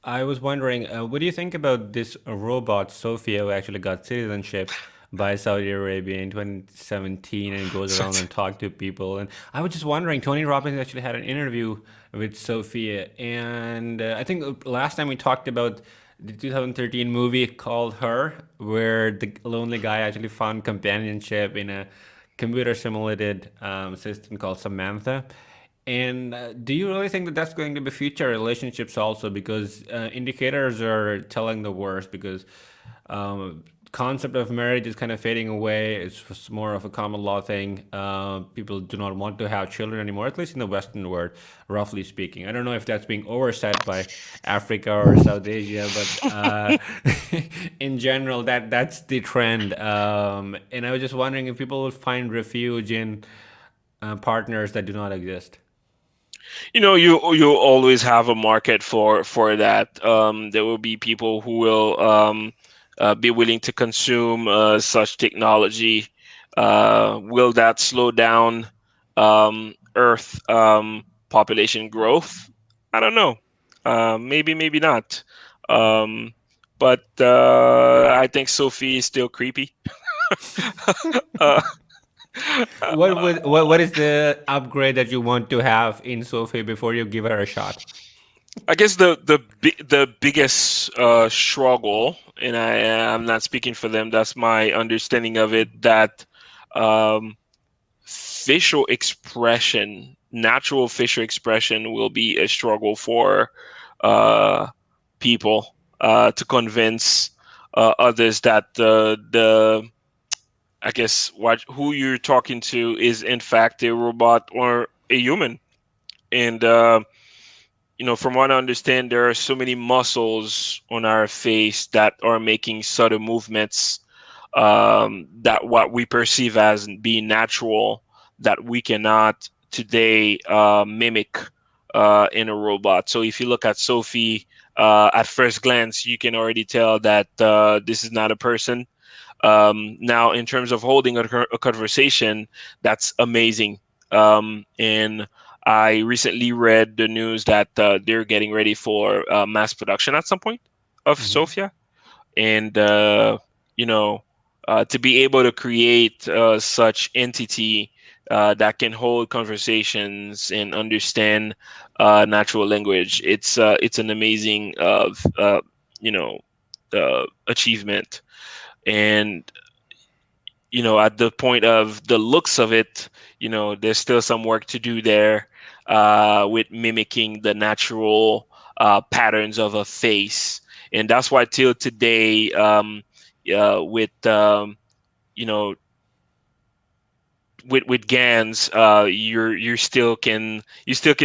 I was wondering, what do you think about this robot, Sophia, who actually got citizenship by Saudi Arabia in 2017 and goes around and talk to people? And I was just wondering, Tony Robbins actually had an interview with Sophia, and I think last time we talked about the 2013 movie called Her, where the lonely guy actually found companionship in a computer simulated system called Samantha. And do you really think that that's going to be future relationships also? Because indicators are telling the worst. Because concept of marriage is kind of fading away. It's more of a common law thing. People do not want to have children anymore, at least in the Western world, roughly speaking. I don't know if that's being overset by Africa or South Asia, but in general, that's the trend. And I was just wondering if people will find refuge in partners that do not exist. You always have a market for that. There will be people who will be willing to consume such technology. Will that slow down Earth population growth? I don't know. Maybe, maybe not. Um, but I think Sophie is still creepy. uh, What is the upgrade that you want to have in Sophie before you give her a shot? I guess the biggest struggle, and I'm not speaking for them. That's my understanding of it. That um, facial expression, natural facial expression, will be a struggle for uh, people to convince others that the I guess what who you're talking to is in fact a robot or a human, and from what I understand, there are so many muscles on our face that are making subtle movements that what we perceive as being natural that we cannot today mimic in a robot. So if you look at Sophie, at first glance, you can already tell that this is not a person. Now, in terms of holding a conversation, that's amazing. And I recently read the news that they're getting ready for mass production at some point of Hmm. Sophia, and you know, to be able to create such entity that can hold conversations and understand natural language, it's an amazing you know achievement. And at the point of the looks of it, there's still some work to do there with mimicking the natural patterns of a face. And that's why till today, with you know with GANs, you still can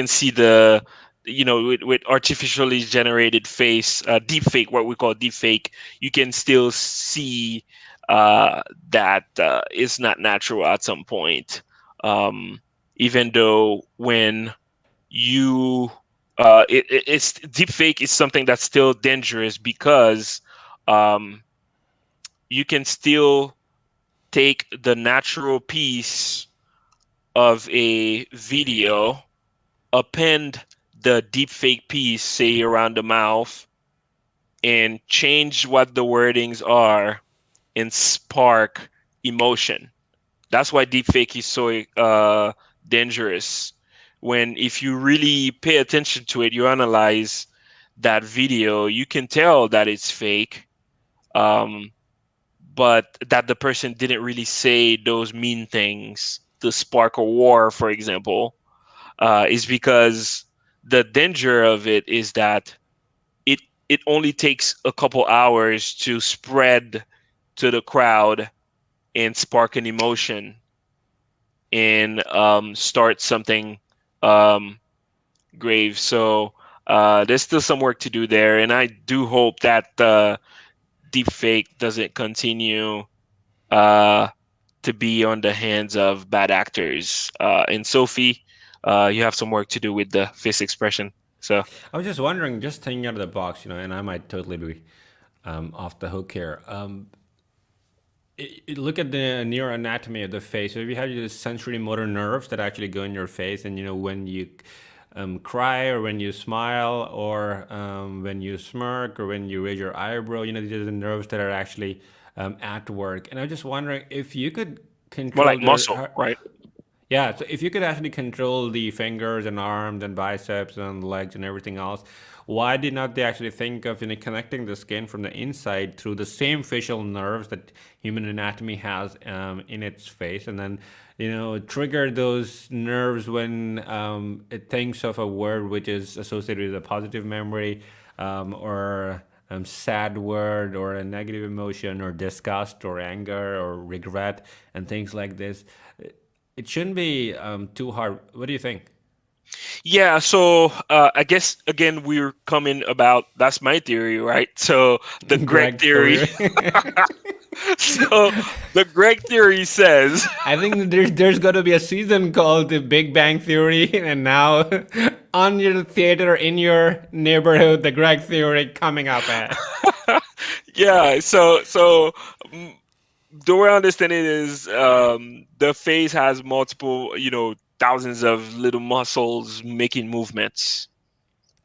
see the with artificially generated face, deep fake, what we call deep fake. You can still see that it's not natural at some point. Um, Even though when you it's deep fake is something that's still dangerous because um, you can still take the natural piece of a video, append the deepfake piece, say around the mouth, and change what the wordings are and spark emotion. That's why deepfake is so dangerous. When if you really pay attention to it, you analyze that video, you can tell that it's fake, um, but that the person didn't really say those mean things to spark a war, for example, is because the danger of it is that it it only takes a couple hours to spread to the crowd and spark an emotion and start something um, grave. So there's still some work to do there, and I do hope that deepfake doesn't continue uh, to be on the hands of bad actors. And Sophie, you have some work to do with the face expression. So I was just wondering, just thinking out of the box, and I might totally be off the hook here. Look at the neuroanatomy of the face. So if you have your sensory motor nerves that actually go in your face, and when you cry or when you smile or when you smirk or when you raise your eyebrow, these are the nerves that are actually at work. And I'm just wondering if you could more control like muscle, right? Yeah, so if you could actually control the fingers and arms and biceps and legs and everything else, why did not they actually think of connecting the skin from the inside through the same facial nerves that human anatomy has in its face, and then trigger those nerves when it thinks of a word which is associated with a positive memory or sad word or a negative emotion or disgust or anger or regret and things like this. It shouldn't be too hard. What do you think? Yeah, so I guess again we're coming about that's my theory, right? So the Greg Greg theory. theory. So the Greg theory says, I think there's going to be a season called the Big Bang Theory, and now on your theater in your neighborhood, the Greg theory coming up at. yeah. So mm, the way I understand it is the face has multiple, thousands of little muscles making movements,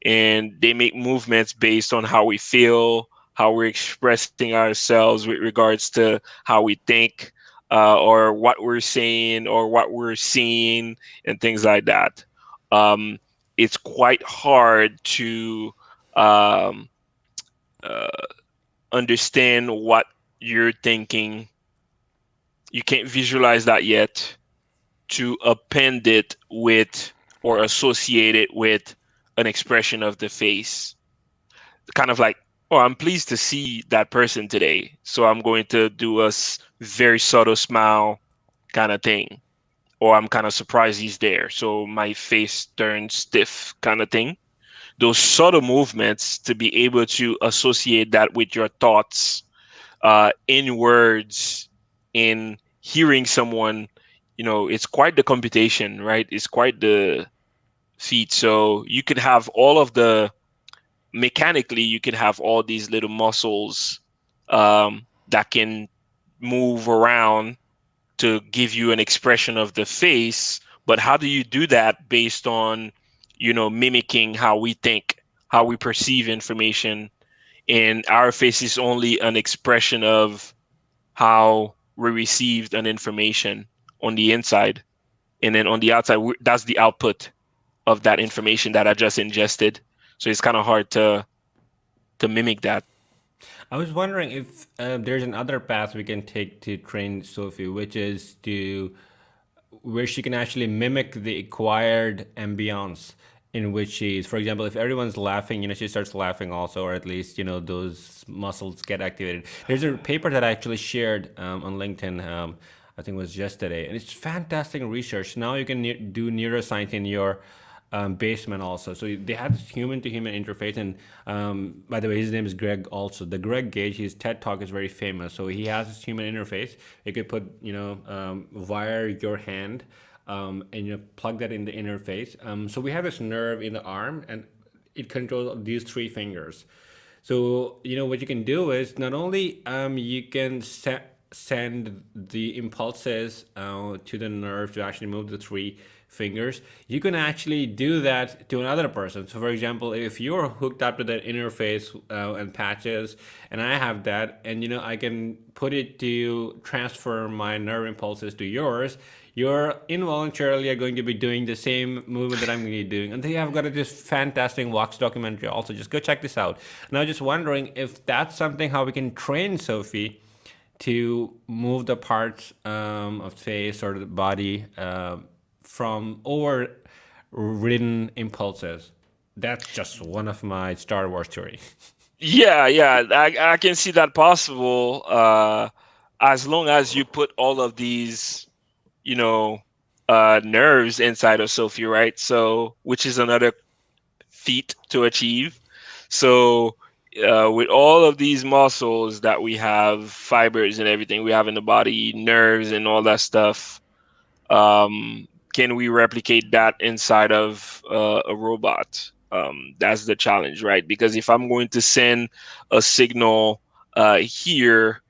and they make movements based on how we feel, how we're expressing ourselves with regards to how we think, or what we're saying, or what we're seeing, and things like that. Um, it's quite hard to um, uh, understand what you're thinking. You can't visualize that yet to append it with or associate it with an expression of the face. Kind of like, oh, I'm pleased to see that person today. So I'm going to do a very subtle smile kind of thing. Or I'm kind of surprised he's there. So my face turns stiff kind of thing. Those subtle movements to be able to associate that with your thoughts in words, in hearing someone, it's quite the computation, right? It's quite the feat. So you could have all of the mechanically, you can have all these little muscles that can move around to give you an expression of the face. But how do you do that based on, mimicking how we think, how we perceive information? And our face is only an expression of how we received an information on the inside. And then on the outside, that's the output of that information that I just ingested. So it's kind of hard to mimic that. I was wondering if there's another path we can take to train Sophie, which is to where she can actually mimic the acquired ambience in which she is. For example, if everyone's laughing, she starts laughing also, or at least, those muscles get activated. There's a paper that I actually shared on LinkedIn, I think it was yesterday, and it's fantastic research. Now you can do neuroscience in your basement also. So they had this human to human interface. And by the way, his name is Greg also. The Greg Gage, his TED Talk is very famous. So he has this human interface. You could put, wire your hand and plug that in the interface. So we have this nerve in the arm and it controls these three fingers. So, what you can do is not only you can send the impulses to the nerve to actually move the three fingers, you can actually do that to another person. So, for example, if you're hooked up to the interface and patches, and I have that, and I can put it to transfer my nerve impulses to yours, you're involuntarily are going to be doing the same movement that I'm going to be doing. And they have got this fantastic Vox documentary also. Just go check this out. Now, just wondering if that's something how we can train Sophie to move the parts of face or the body from overridden impulses. That's just one of my Star Wars theory. Yeah, yeah, I can see that possible. As long as you put all of these, you know, nerves inside of Sophie, right? So, which is another feat to achieve. So, with all of these muscles that we have, fibers and everything we have in the body, nerves and all that stuff, can we replicate that inside of a robot? That's the challenge, right? Because if I'm going to send a signal here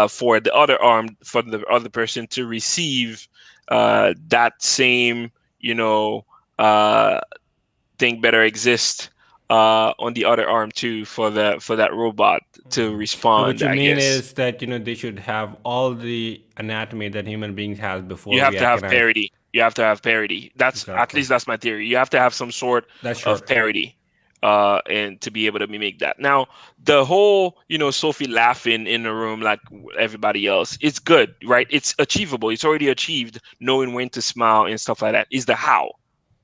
for the other arm, for the other person to receive that same, you know, uh, thing better exist on the other arm too for that robot to So what respond, you I mean guess. is that they should have all the anatomy that human beings has You before have we to have can. parity. You have to have parity. That's at Exactly. least that's my theory. You have to have some sort That's of sure. parity, and to be able to mimic that. Now, the whole, Sophie laughing in the room like everybody else, it's good, right? It's achievable. It's already achieved. Knowing when to smile and stuff like that is the how.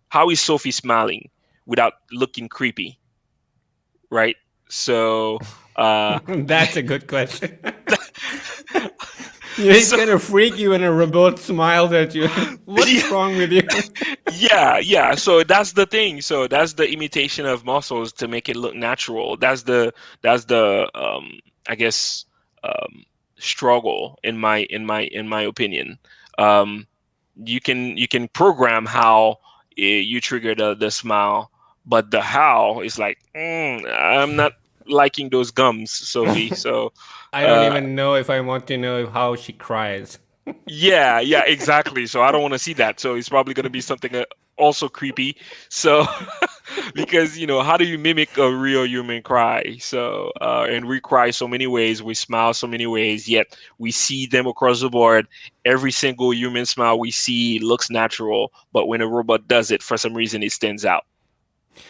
How is Sophie smiling without looking creepy, right? So, uh, That's a good question. It's so gonna freak you when a robot smiles at you. yeah, What's wrong with you? yeah. So that's the thing. So that's the imitation of muscles to make it look natural. That's the I guess, um, struggle in my opinion. Um, you can program how, you trigger the smile, but the how is like, I'm not liking those gums, Sophie. So, I don't uh, even know if I want to know how she cries. yeah, exactly. So I don't want to see that. So it's probably going to be something, also creepy. So, because, how do you mimic a real human cry? So, and we cry so many ways, we smile so many ways, yet we see them across the board. Every single human smile we see looks natural, but when a robot does it, for some reason, it stands out.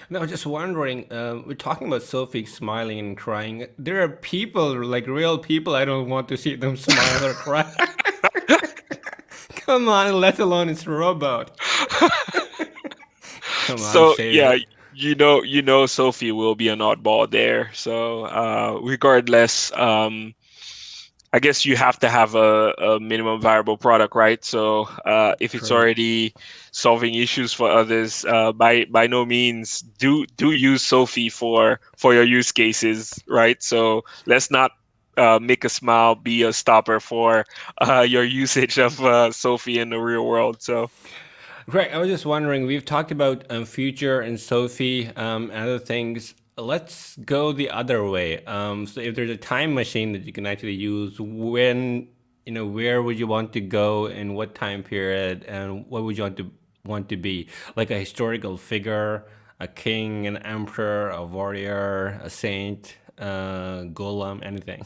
No, just wondering. We're talking about Sophie smiling and crying. There are people, like real people. I don't want to see them smile or cry. Come on, let alone it's a robot. Come on, So save yeah, it. Sophie will be an oddball there. So, regardless, I guess you have to have a minimum viable product, right? So, if it's True. already solving issues for others, by no means do use Sophie for your use cases, right? So let's not, make a smile be a stopper for, your usage of, Sophie in the real world. So Greg, I was just wondering. We've talked about future and Sophie and other things. Let's go the other way. So, if there's a time machine that you can actually use, where would you want to go, in what time period, and what would you want to be? Like a historical figure, a king, an emperor, a warrior, a saint, golem, anything.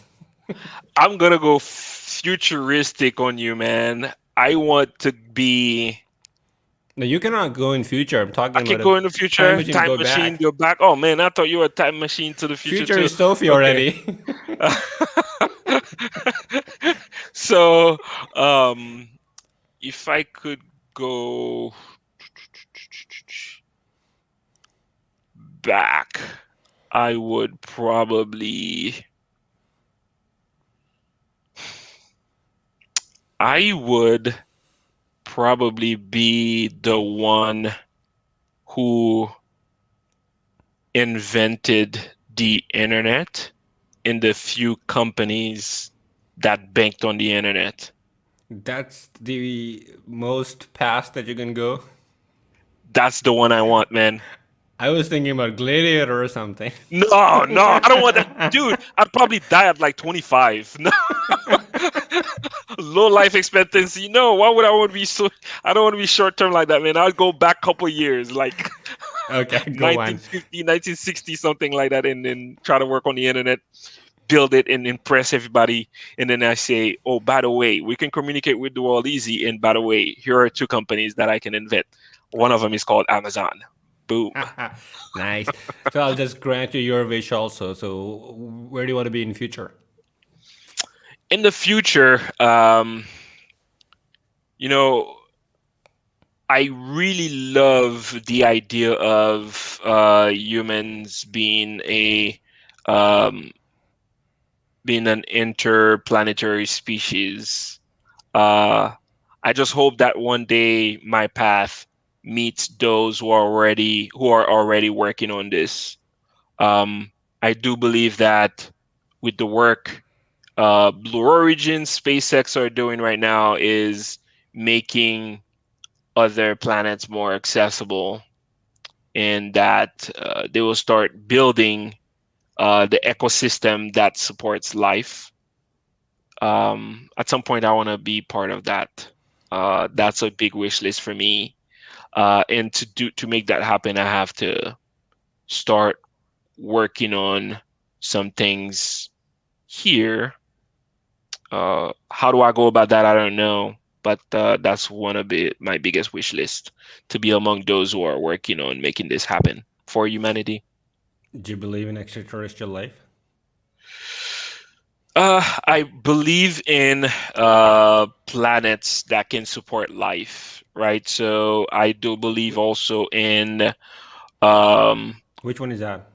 I'm gonna go futuristic on you, man. I want to be. No, you cannot go in future. I'm I talking can about a go in the time future, machine to time go machine, back. go back. Oh man, I thought you were a time machine to the future Future too. is Sophie Okay. already. So, um, if I could go back, I would I would probably be the one who invented the internet in the few companies that banked on the internet. That's the most past that you can go. That's the one I want, man. I was thinking about Gladiator or something. No, no, I don't want that. Dude, I'd probably die at like 25. No, low life expectancy. No, why would I want to be so? I don't want to be short term like that, man. I'd go back couple years, like Okay, go on. 1950, 1960, something like that, and then try to work on the internet, build it, and impress everybody. And then I say, oh, by the way, we can communicate with the world easy. And by the way, here are two companies that I can invent. One of them is called Amazon. Boom. Nice. So I'll just grant you your wish also. So where do you want to be in future? In the future, you know, I really love the idea of, humans um, being an interplanetary species. Uh, I just hope that one day my path meets those who are already working on this. Um, I do believe that with the work, Blue Origin, SpaceX are doing right now is making other planets more accessible, and that, they will start building, the ecosystem that supports life. At some point, I want to be part of that. That's a big wish list for me. And to make that happen, I have to start working on some things here. How do I go about that? I don't know, but that's one of my biggest wish list, to be among those who are working on making this happen for humanity. Do you believe in extraterrestrial life? I believe in planets that can support life, right? So I do believe also in um, Which one is that?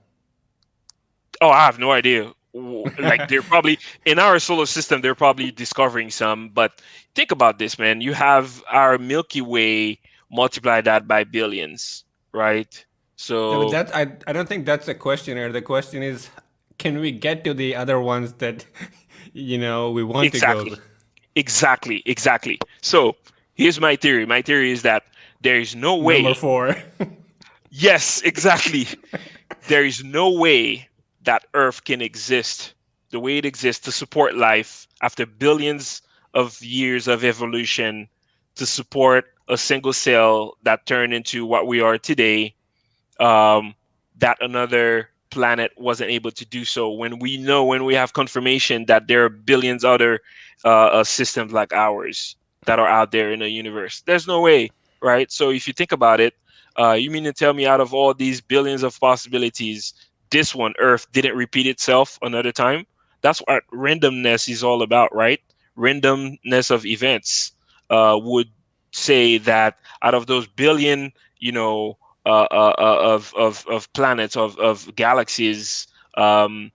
oh, I have no idea. Like they're probably in our solar system, they're probably discovering some. But think about this, man. You have our Milky Way, multiply that by billions, right? Yeah, but So I don't think that's the question here. The question is, can we get to the other ones that we want to exactly, go? exactly. So here's my theory. My theory is that there is no Number way. four. Yes, exactly. There is no way that Earth can exist the way it exists to support life after billions of years of evolution to support a single cell that turned into what we are today, um, that another planet wasn't able to do so. When we have confirmation that there are billions other systems like ours that are out there in the universe, there's no way, right? So if you think about it, you mean to tell me out of all these billions of possibilities, this one, Earth, didn't repeat itself another time? That's what randomness is all about, right? Randomness of events would say that out of those billion, you know, of planets, of galaxies, of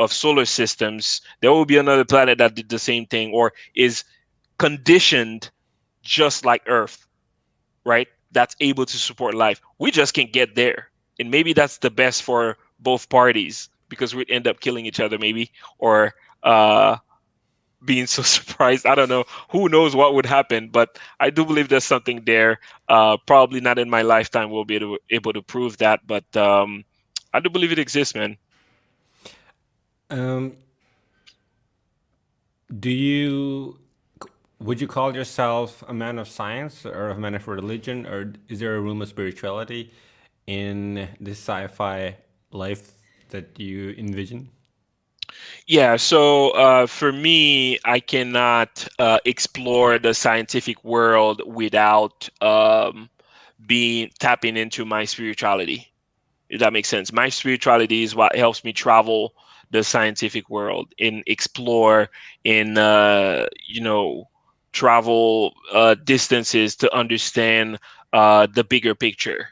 solar systems, there will be another planet that did the same thing or is conditioned just like Earth, right? That's able to support life. We just can't get there. And maybe that's the best for both parties because we'd end up killing each other, maybe, or uh, being so surprised. I don't know. Who knows what would happen? But I do believe there's something there. Probably not in my lifetime we'll be able to prove that, but I do believe it exists, man. um, do you would you call yourself a man of science or a man of religion, or is there a room of spirituality in this sci-fi life that you envision? Yeah, so for me, I cannot explore the scientific world without being tapping into my spirituality. If that makes sense. My spirituality is what helps me travel the scientific world and explore and travel distances to understand the bigger picture.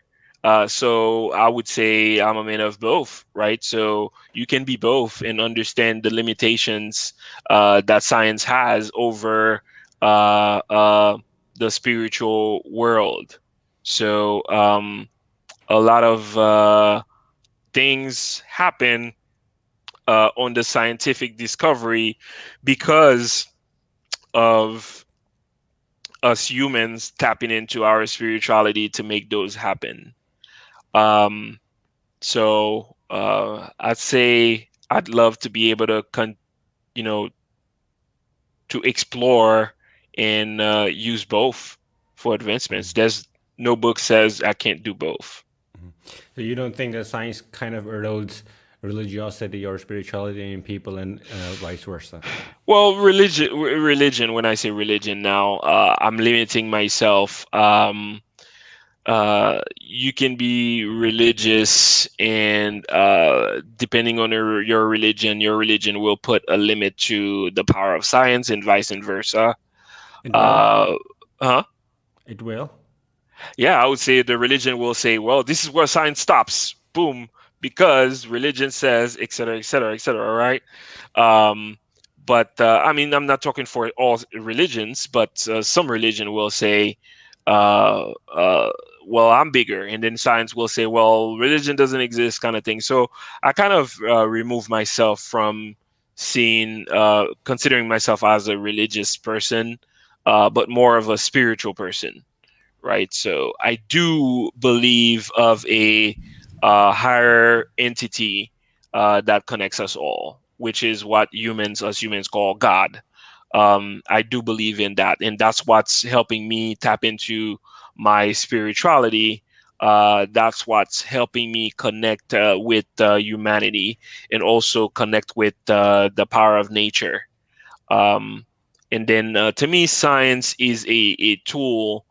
So I would say I'm a man of both, right? So you can be both and understand the limitations that science has over uh, uh, the spiritual world. So a lot of things happen on the scientific discovery because of us humans tapping into our spirituality to make those happen. Um, I'd say I'd love to be able to you know, to explore and use both for advancements. There's no book says I can't do both. So you don't think that science kind of erodes religiosity or spirituality in people, and vice versa? Well, religion. When I say religion now, I'm limiting myself. You can be religious, and depending on your religion will put a limit to the power of science, and vice versa. It will. Uh, huh? It will. Yeah, I would say the religion will say, well, this is where science stops. Boom, because religion says, et cetera, et cetera, et cetera. Right? Um, but I mean, I'm not talking for all religions, but some religion will say, uh, uh, well, I'm bigger. And then science will say, well, religion doesn't exist, kind of thing. So I kind of remove myself from considering myself as a religious person, but more of a spiritual person, right? So I do believe of a higher entity that connects us all, which is what us humans call God. I do believe in that, and that's what's helping me tap into my spirituality. That's what's helping me connect with humanity and also connect with the power of nature. Um, And then to me, science is a tool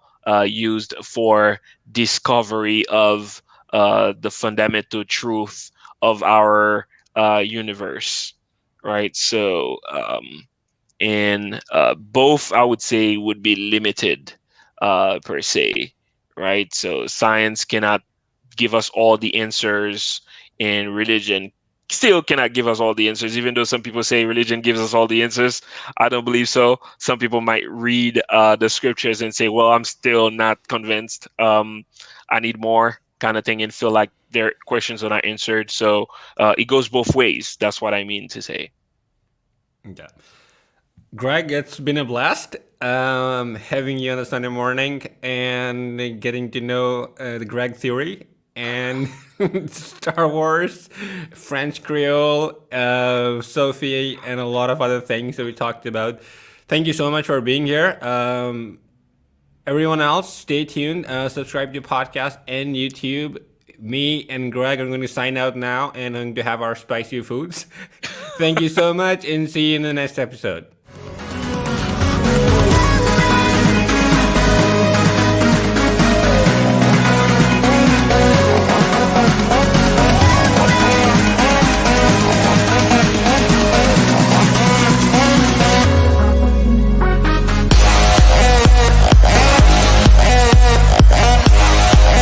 used for discovery of the fundamental truth of our universe, right? So, and both I would say would be limited per se, right? So science cannot give us all the answers, and religion still cannot give us all the answers, even though some people say religion gives us all the answers. I don't believe so. Some people might read the scriptures and say, well, I'm still not convinced. I need more kind of thing, and feel like their questions are not answered. So it goes both ways. That's what I mean to say. Yeah. Greg, it's been a blast having you on a Sunday morning and getting to know the Greg theory and Star Wars, French Creole, Sophie, and a lot of other things that we talked about. Thank you so much for being here. Everyone else, stay tuned. Subscribe to the podcast and YouTube. Me and Greg are going to sign out now and I'm going to have our spicy foods. Thank you so much and see you in the next episode.